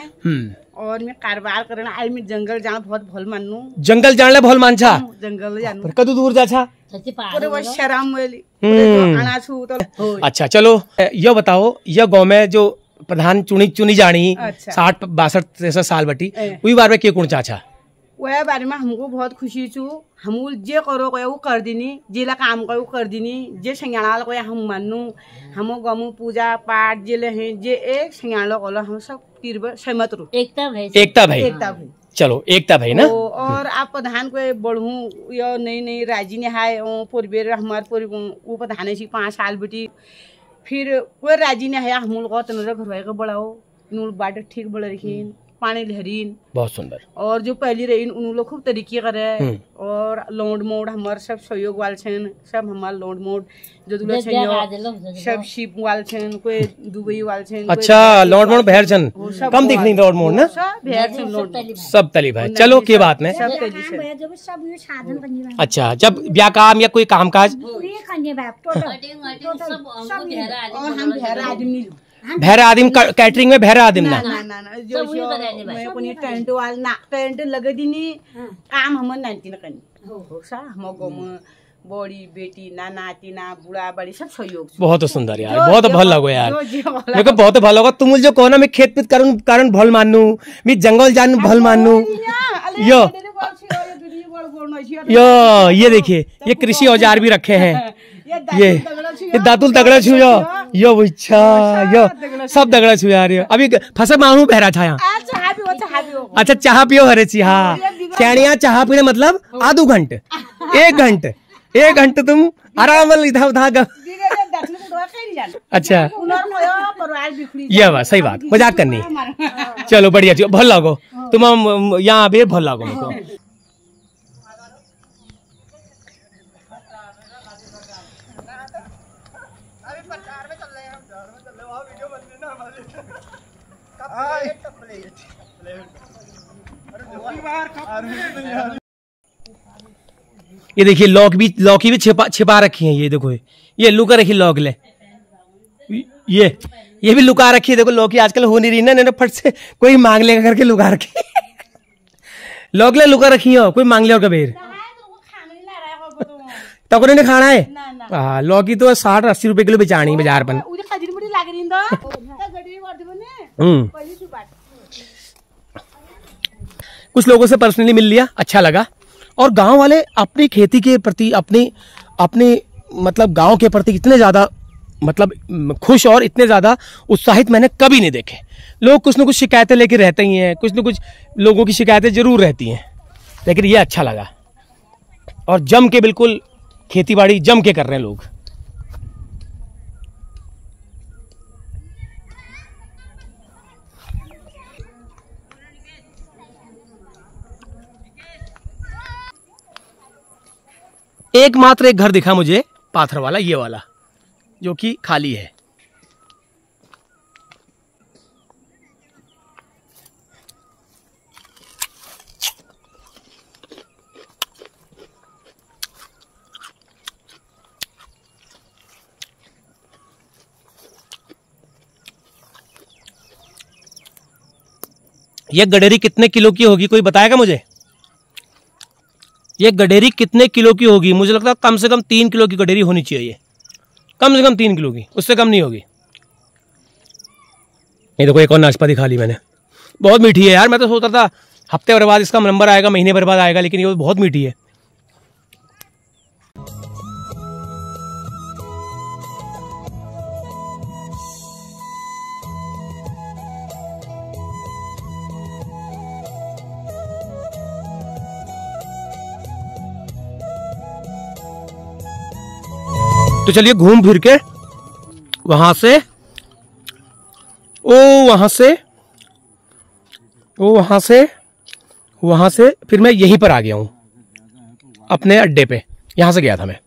और मैं कारोबार करना आई मैं जंगल जाना बहुत भल मानू। जंगल जाने भल मानछा? जंगल जानू। कदू दूर जाछा? पूरे वो शराम वाली आना छु तो। अच्छा चलो ये बताओ, यह गांव में जो प्रधान चुनी जानी 60 62 63 साल बटी वही बार में के कौन चाचा वह बारे में हमको बहुत खुशी छु। हम जे करो को वो कर दिनी, जेला काम को कर दिनी, जे संज्ञानाल को हम मानू, हम गमु पूजा पाठ जेले हैं जे एक संज्ञानाल को हम सब तीर सहमत रू। एकता भाई चलो एकता भाई ना। और आप प्रधान को बढ़ू यो नई राजी ने हाय पूर्वे हमारे वो प्रधान 5 साल बेटी फिर वो राजी ने है हम लोग घर भाई को बढ़ाओ नूल बाट ठीक बढ़ रही पानी लहरीन। बहुत सुंदर। और जो पहली रही उन लोग खूब तरीके करे और लौंड मोड हमारे सब सहयोग वाल छन, सब हमारे लौंड मोड जो दूल्हा छन सब शिप वाल छन, कोई दुबई वाल छन। अच्छा लौंड मोड भैर छन कम दिख नहीं लौंड मोड ना, सब तली भाई। चलो के बात नहीं। अच्छा जब ब्याह काम या कोई काम काज भैरा आदिम कैटरिंग में भैरा आदिम ना जो मैं टेंट वाल ना टेंट लगे दिनी काम हम नानती न कनी हो सा हम गम बड़ी बेटी नाना तीना बुढ़ा बड़ी सब सहयोग। बहुत सुंदर यार, बहुत भल लगो यार, मेरे को बहुत भल लगा। तुम जो कहो ना मैं खेत पीत कारण भल मानू, मैं जंगल जान भल मानू। यो ये देखिए ये कृषि औजार भी रखे हैं, ये दातुल तगड़ा छू यो अच्छा यो सब तगड़ा छू यार। अभी फसल मानू बहरा था यहाँ। अच्छा चाह पियो हरे ची हाँ चैनिया चाह पीने मतलब आधो घंटे 1 घंटे तुम आराम इधर उधर। अच्छा ये बात सही बात, मजाक करनी। चलो बढ़िया चलो भल लगो तुम यहाँ भी भल लगो मेरे को। ये देखिए लौकी भी छिपा रखी है। ये देखो ये लुका रखी लौक ले, ये भी लुका रखी है। देखो लौकी आजकल हो नहीं रही ना, फट से कोई मांग लेगा करके लुका रखी लौक ले लुका रखी हो कोई मांग ले और कबीर तक ने खाना है। लौकी तो 60-80 रुपए किलो बेचानी बाजार पर। कुछ लोगों से पर्सनली मिल लिया, अच्छा लगा। और गांव वाले अपनी खेती के प्रति अपने मतलब गांव के प्रति इतने ज़्यादा मतलब खुश और इतने ज़्यादा उत्साहित मैंने कभी नहीं देखे। लोग कुछ न कुछ शिकायतें लेके रहते ही हैं, कुछ न कुछ लोगों की शिकायतें जरूर रहती हैं, लेकिन ये अच्छा लगा। और जम के बिल्कुल खेती बाड़ी जम के कर रहे हैं लोग। एकमात्र एक घर दिखा मुझे पाथर वाला, ये वाला जो कि खाली है। ये गडेरी कितने किलो की होगी कोई बताएगा मुझे? ये गडेरी कितने किलो की होगी? मुझे लगता है कम से कम 3 किलो की गडेरी होनी चाहिए, कम से कम 3 किलो की, उससे कम नहीं होगी। ये देखो एक और नाशपाती खा ली मैंने, बहुत मीठी है यार। मैं तो सोच रहा था हफ्ते भर बाद इसका नंबर आएगा, महीने भर बाद आएगा, लेकिन ये बहुत मीठी है। तो चलिए घूम फिर के वहां से वहां से फिर मैं यहीं पर आ गया हूं अपने अड्डे पे। यहां से गया था मैं।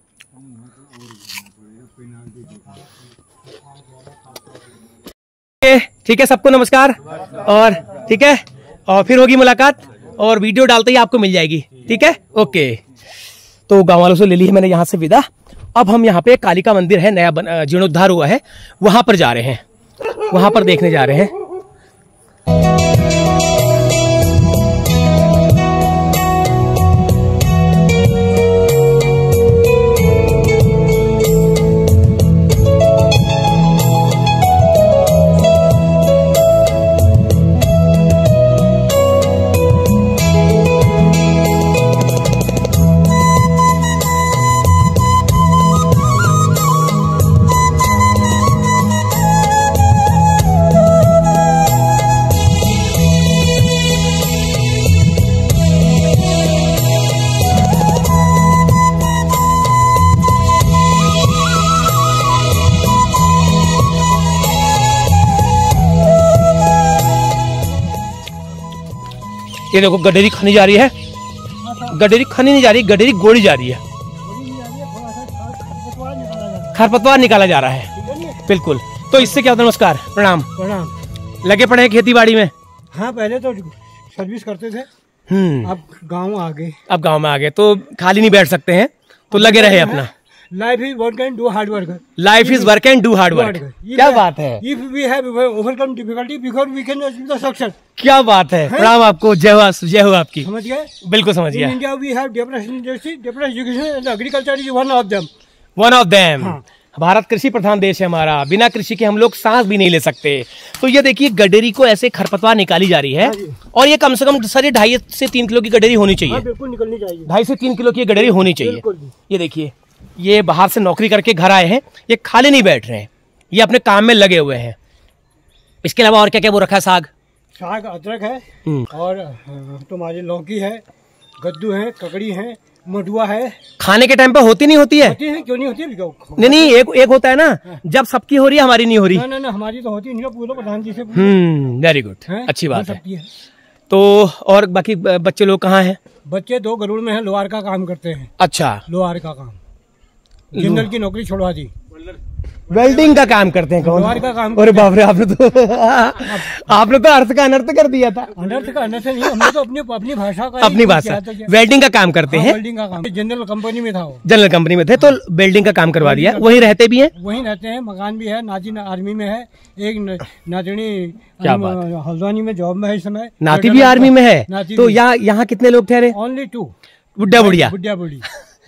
ठीक है, सबको नमस्कार। और ठीक है, और फिर होगी मुलाकात और वीडियो डालते ही आपको मिल जाएगी। ठीक है, ओके। तो गांव वालों से ले ली है मैंने यहाँ से विदा। अब हम यहाँ पे कालिका मंदिर है, नया जीर्णोद्धार हुआ है, वहां पर जा रहे हैं, वहां पर देखने जा रहे हैं। ये देखो गडेरी खानी जा रही है, गडेरी खानी नहीं जा रही, गडेरी गोड़ी जा रही है। खरपतवार निकाला जा रहा है, बिल्कुल। तो इससे क्या होता है? नमस्कार, प्रणाम। प्रणाम। लगे पड़े हैं खेती बाड़ी में? हाँ, पहले तो सर्विस करते थे, अब गांव आ गए। अब गांव में आ गए तो खाली नहीं बैठ सकते हैं, तो लगे रहे अपना। Life is work and do hard work. Life is work and do hard work. क्या बात है। If we have overcome difficulty before we can achieve the success. क्या बात है, प्रणाम आपको, जय हो आपकी। समझ गए? बिल्कुल समझ गया। In India we have developed industry, developed education and agriculture is one of them. One of them. Bharat कृषि प्रधान देश है हमारा, बिना कृषि के हम लोग सांस भी नहीं ले सकते। तो ये देखिए गडेरी को ऐसे खरपतवार निकाली जा रही है, और ये कम से कम सर 2.5 से 3 किलो की गडेरी होनी चाहिए। बिल्कुल निकलनी चाहिए। 2.5 से 3 किलो की गडेरी होनी चाहिए। ये देखिए, ये बाहर से नौकरी करके घर आए हैं, ये खाली नहीं बैठ रहे हैं, ये अपने काम में लगे हुए हैं। इसके अलावा और क्या क्या वो रखा है? साग, अदरक है, और तुम्हारी लौकी है, कद्दू है, ककड़ी है, मडुआ है। खाने के टाइम पे होती नहीं होती है? होती है, क्यों नहीं होती है? नहीं, एक होता है ना, जब सबकी हो रही है हमारी नहीं हो रही। ना, हमारी तो होती नहीं, पूछो प्रधान जी से। वेरी गुड, अच्छी बात है। तो और बाकी बच्चे लोग कहाँ हैं? बच्चे 2 गरुड़ में हैं, लोहार का काम करते हैं। अच्छा, लोहार का काम, जनरल की नौकरी छोड़वा दी। वेल्डिंग का काम करते हैं। कौन? लोहार का काम। अरे बाप रे, आपने तो अर्थ का अनर्थ कर दिया था। अनर्थ का अनर्थ नहीं, हमने तो अपनी भाषा का, अपनी भाषा। वेल्डिंग का काम करते हैं। वेल्डिंग का काम, जनरल कंपनी में था वो। जनरल कंपनी में थे तो वेल्डिंग का काम करवा दिया। वहीं रहते भी हैं? वहीं रहते हैं, मकान भी है। नाती आर्मी में है, एक नातिनी हल्द्वानी में जॉब में है इस समय। नाती भी आर्मी में है। तो यहाँ कितने लोग ठहरे? ओनली 2। बुढ़िया बुढ़िया,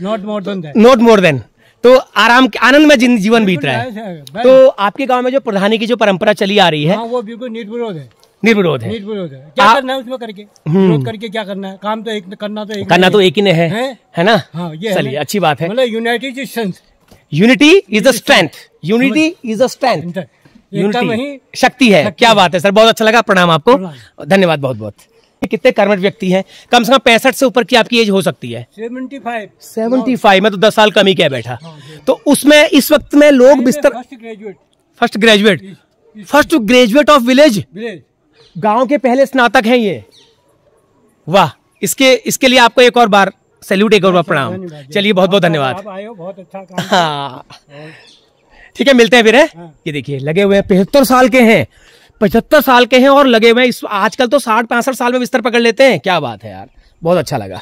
not more than that. Not more than. तो आनंद में जीवन बीत रहा है। तो आपके गांव में जो प्रधानी की जो परंपरा चली आ रही है, वो बिल्कुल निर्विरोध है। निर्विरोध है। क्या करना है उसमें करके, विरोध करके क्या करना है? काम तो एक करना तो एक ही ने है ना? हाँ, ये चलिए, अच्छी बात है। मतलब unity is strength. Unity is the strength. Unity is the strength. Unity शक्ति है। क्या बात है सर, बहुत अच्छा लगा। प्रणाम आपको, धन्यवाद बहुत बहुत। कितने कर्मठ व्यक्ति हैं? कम से कम 65 से ऊपर की आपकी एज हो सकती है। 75 में तो 10 साल कम ही क्या बैठा। तो उसमें इस वक्त में लोग बिस्तर फर्स्ट ग्रेजुएट ऑफ विलेज, गांव के पहले स्नातक हैं ये। वाह, इसके लिए आपको एक और बार सैल्यूट, एक और बार प्रणाम। चलिए, बहुत बहुत धन्यवाद। बहुत अच्छा काम। हाँ, ठीक है, मिलते हैं फिर। ये देखिए लगे हुए हैं, 75 साल के हैं, 75 साल के हैं और लगे हुए हैं। आजकल तो 60-65 साल में बिस्तर पकड़ लेते हैं। क्या बात है यार, बहुत अच्छा लगा,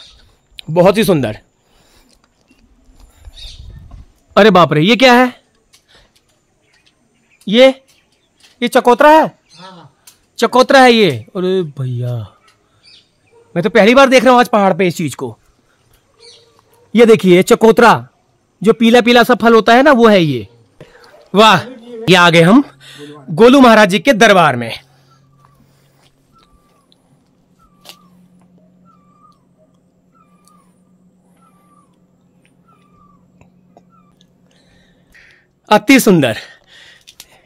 बहुत ही सुंदर। अरे बाप रे, ये क्या है? ये चकोतरा है? चकोतरा है ये। अरे भैया, मैं तो पहली बार देख रहा हूं आज पहाड़ पे इस चीज को। ये देखिए चकोतरा, जो पीला पीला सा फल होता है ना, वो है ये। वाह, ये आ गए हम गोलू महाराज जी के दरबार में। अति सुंदर,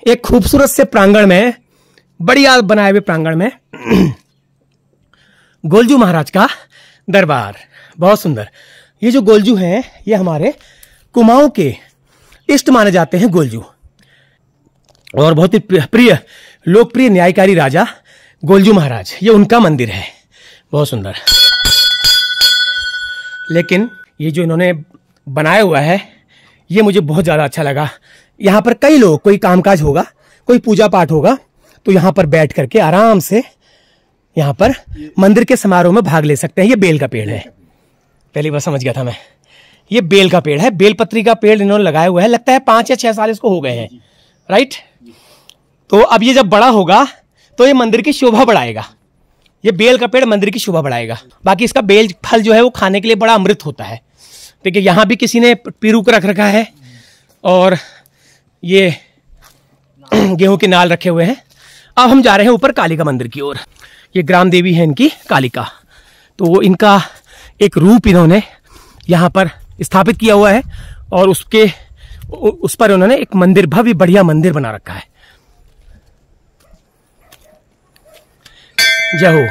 एक खूबसूरत से प्रांगण में, बढ़िया बनाए हुए प्रांगण में गोलजू महाराज का दरबार, बहुत सुंदर। ये जो गोलजू हैं, ये हमारे कुमाऊं के इष्ट माने जाते हैं गोलजू, और बहुत ही प्रिय लोकप्रिय न्यायकारी राजा गोलजू महाराज, ये उनका मंदिर है। बहुत सुंदर। लेकिन ये जो इन्होंने बनाया हुआ है ये मुझे बहुत ज़्यादा अच्छा लगा। यहाँ पर कई लोग, कोई कामकाज होगा, कोई पूजा पाठ होगा, तो यहाँ पर बैठ करके आराम से यहाँ पर मंदिर के समारोह में भाग ले सकते हैं। ये बेल का पेड़ है, पहली बार समझ गया था मैं। ये बेल का पेड़ है, बेलपत्री का पेड़ इन्होंने लगाया हुआ है। लगता है 5 या 6 साल इसको हो गए हैं, राइट। तो अब ये जब बड़ा होगा तो ये मंदिर की शोभा बढ़ाएगा। ये बेल का पेड़ मंदिर की शोभा बढ़ाएगा। बाकी इसका बेल फल जो है वो खाने के लिए बड़ा अमृत होता है। देखिए यहाँ भी किसी ने पीरू को रख रखा है, और ये गेहूं के नाल रखे हुए हैं। अब हम जा रहे हैं ऊपर कालिका मंदिर की ओर। ये ग्राम देवी है इनकी, कालिका। तो वो इनका एक रूप इन्होंने यहाँ पर स्थापित किया हुआ है, और उस पर उन्होंने एक मंदिर, भव्य बढ़िया मंदिर बना रखा है। जय हो।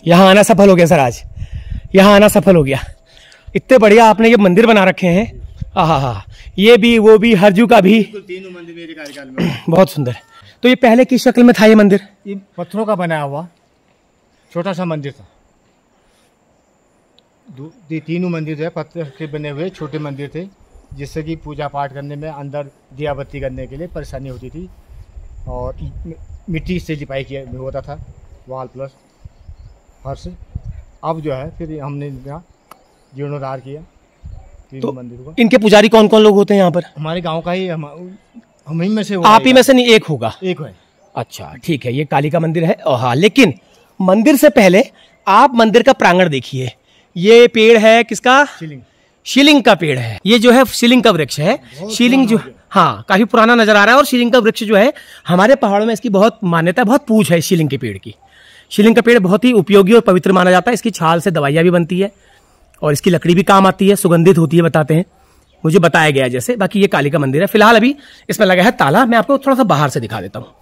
यहां आना सफल हो गया सर, आज यहां आना सफल हो गया। इतने बढ़िया आपने ये मंदिर बना रखे हैं। आहा, ये भी, वो भी, हरजू का भी, तीनों मंदिर मेरे कार्यकाल में। बहुत सुंदर। तो ये पहले किस शक्ल में था ये मंदिर? ये पत्थरों का बनाया हुआ छोटा सा मंदिर था। तीनों मंदिर थे पत्थर के बने हुए छोटे मंदिर थे, जिससे कि पूजा पाठ करने में, अंदर दिया बत्ती करने के लिए परेशानी होती थी, और मिट्टी से लिपाई किया होता था, वाल प्लस फर्श। अब जो है फिर हमने इनका जीर्णोद्धार किया तीनों मंदिरों का। इनके पुजारी कौन कौन लोग होते हैं यहाँ पर? हमारे गांव का ही, हम ही में से। आप ही में से नहीं एक होगा? एक है। अच्छा ठीक है, ये कालिका मंदिर है। हाँ, लेकिन मंदिर से पहले आप मंदिर का प्रांगण देखिए। ये पेड़ है किसका? शिलिंग का पेड़ है। ये जो है शिलिंग का वृक्ष है। शिलिंग जो, हाँ, काफी पुराना नजर आ रहा है। और शिलिंग का वृक्ष जो है हमारे पहाड़ों में इसकी बहुत मान्यता, बहुत पूछ है शिलिंग के पेड़ की। शिलिंग का पेड़ बहुत ही उपयोगी और पवित्र माना जाता है। इसकी छाल से दवाइयाँ भी बनती है, और इसकी लकड़ी भी काम आती है, सुगंधित होती है, बताते हैं, मुझे बताया गया जैसे। बाकी ये कालिका मंदिर है। फिलहाल अभी इसमें लगा है ताला। मैं आपको थोड़ा सा बाहर से दिखा देता हूँ।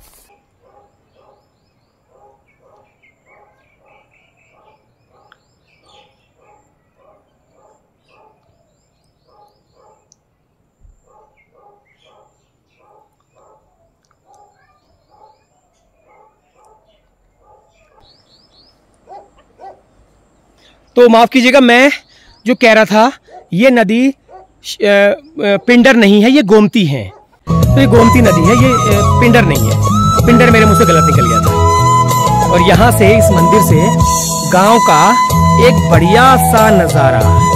तो माफ कीजिएगा, मैं जो कह रहा था, ये नदी पिंडर नहीं है, ये गोमती है। तो ये गोमती नदी है, ये पिंडर नहीं है। पिंडर मेरे मुंह से गलत निकल गया था। और यहाँ से, इस मंदिर से गांव का एक बढ़िया सा नजारा।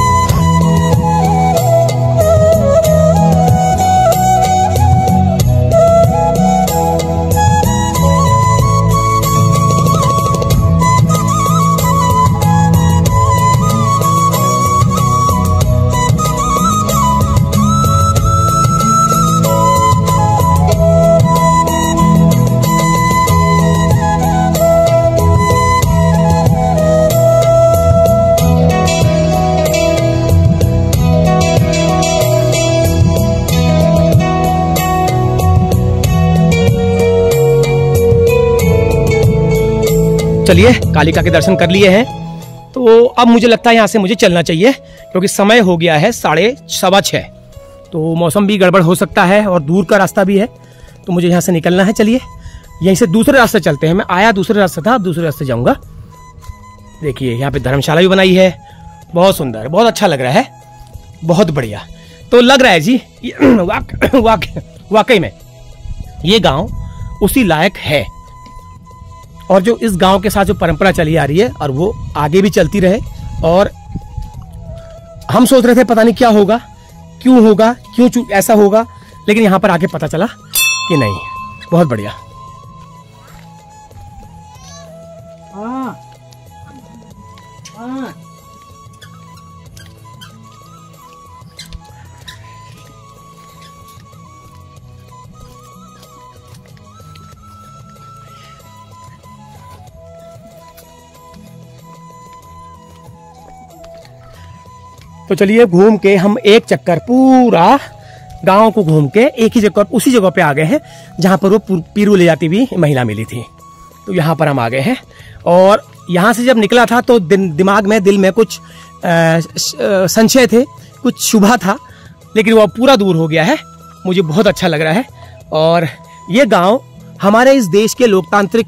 चलिए, कालिका के दर्शन कर लिए हैं, तो अब मुझे लगता है यहाँ से मुझे चलना चाहिए, क्योंकि समय हो गया है 6:15। तो मौसम भी गड़बड़ हो सकता है, और दूर का रास्ता भी है, तो मुझे यहाँ से निकलना है। चलिए, यहीं से दूसरे रास्ते चलते हैं। मैं आया दूसरे रास्ते था, अब दूसरे रास्ते जाऊँगा। देखिए, यहाँ पे धर्मशाला भी बनाई है, बहुत सुंदर, बहुत अच्छा लग रहा है, बहुत बढ़िया। तो लग रहा है जी, वाकई में ये गाँव उसी लायक है। और जो इस गांव के साथ जो परंपरा चली आ रही है, और वो आगे भी चलती रहे। और हम सोच रहे थे पता नहीं क्या होगा, क्यों होगा, क्यों ऐसा होगा, लेकिन यहां पर आके पता चला कि नहीं, बहुत बढ़िया। तो चलिए, घूम के हम एक चक्कर पूरा गाँव को घूम के एक ही जगह उसी जगह पे आ गए हैं जहाँ पर वो पीरू ले जाती हुई महिला मिली थी। तो यहाँ पर हम आ गए हैं और यहाँ से जब निकला था तो दिमाग में दिल में कुछ संशय थे, कुछ शुभा था, लेकिन वो पूरा दूर हो गया है। मुझे बहुत अच्छा लग रहा है और ये गांव हमारे इस देश के लोकतांत्रिक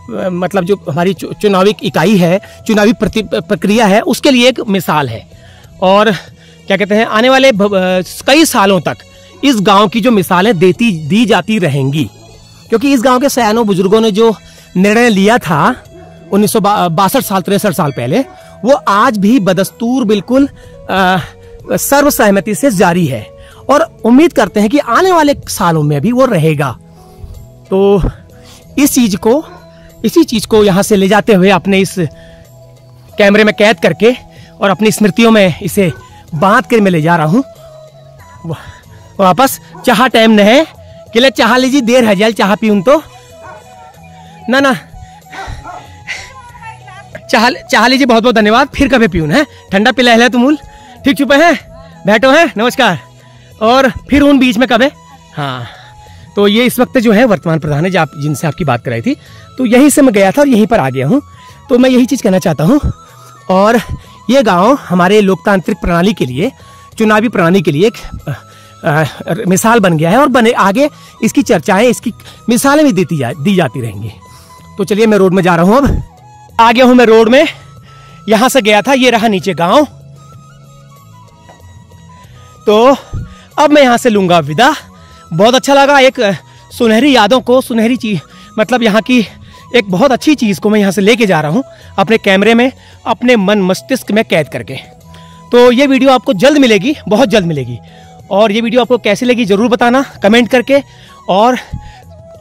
मतलब जो हमारी चुनावी इकाई है, चुनावी प्रक्रिया है, उसके लिए एक मिसाल है। और क्या कहते हैं, आने वाले कई सालों तक इस गांव की जो मिसालें दी जाती रहेंगी, क्योंकि इस गांव के सयानों बुजुर्गों ने जो निर्णय लिया था 63 साल पहले, वो आज भी बदस्तूर बिल्कुल सर्वसहमति से जारी है और उम्मीद करते हैं कि आने वाले सालों में भी वो रहेगा। तो इसी चीज को यहाँ से ले जाते हुए अपने इस कैमरे में कैद करके और अपनी स्मृतियों में इसे बांध कर मैं ले जा रहा हूँ वापस। चाह टाइम न है कि ले चाह लीजिए, देर है जल चाह पीऊं तो ना चाह लीजिए। बहुत बहुत धन्यवाद, फिर कभी पीऊं है। ठंडा पिला है तुमूल, ठीक चुपे हैं, बैठो है, नमस्कार। और फिर उन बीच में कभी हाँ, तो ये इस वक्त जो है वर्तमान प्रधान है जिनसे आपकी बात कराई थी, तो यहीं से मैं गया था और यहीं पर आ गया हूँ। तो मैं यही चीज़ कहना चाहता हूँ। और ये गांव हमारे लोकतांत्रिक प्रणाली के लिए, चुनावी प्रणाली के लिए एक मिसाल बन गया है और बने आगे इसकी चर्चाएं, इसकी मिसालें भी दी जाती रहेंगी। तो चलिए मैं रोड में जा रहा हूँ, अब आ गया हूँ मैं रोड में। यहाँ से गया था, ये रहा नीचे गाँव। तो अब मैं यहाँ से लूँगा विदा। बहुत अच्छा लगा, एक सुनहरी यादों को, सुनहरी चीज मतलब यहाँ की एक बहुत अच्छी चीज़ को मैं यहाँ से लेके जा रहा हूँ अपने कैमरे में, अपने मन मस्तिष्क में कैद करके। तो ये वीडियो आपको जल्द मिलेगी, बहुत जल्द मिलेगी। और ये वीडियो आपको कैसी लगी ज़रूर बताना कमेंट करके। और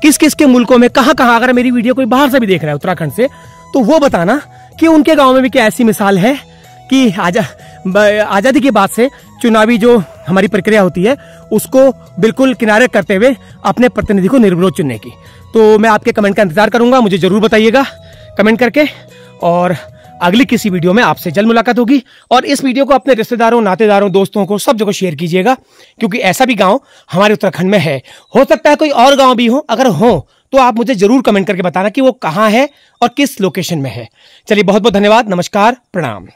किस किस के मुल्कों में कहाँ कहाँ, अगर मेरी वीडियो कोई बाहर से भी देख रहा है उत्तराखंड से, तो वो बताना कि उनके गाँव में भी क्या ऐसी मिसाल है कि आज़ादी के बाद से चुनावी जो हमारी प्रक्रिया होती है उसको बिल्कुल किनारे करते हुए अपने प्रतिनिधि को निर्विरोध चुनने की। तो मैं आपके कमेंट का इंतजार करूंगा, मुझे जरूर बताइएगा कमेंट करके। और अगली किसी वीडियो में आपसे जल्द मुलाकात होगी। और इस वीडियो को अपने रिश्तेदारों, नातेदारों, दोस्तों को, सब जगह शेयर कीजिएगा, क्योंकि ऐसा भी गांव हमारे उत्तराखंड में है। हो सकता है कोई और गांव भी हो, अगर हो तो आप मुझे जरूर कमेंट करके बताना कि वो कहाँ है और किस लोकेशन में है। चलिए बहुत बहुत धन्यवाद, नमस्कार, प्रणाम।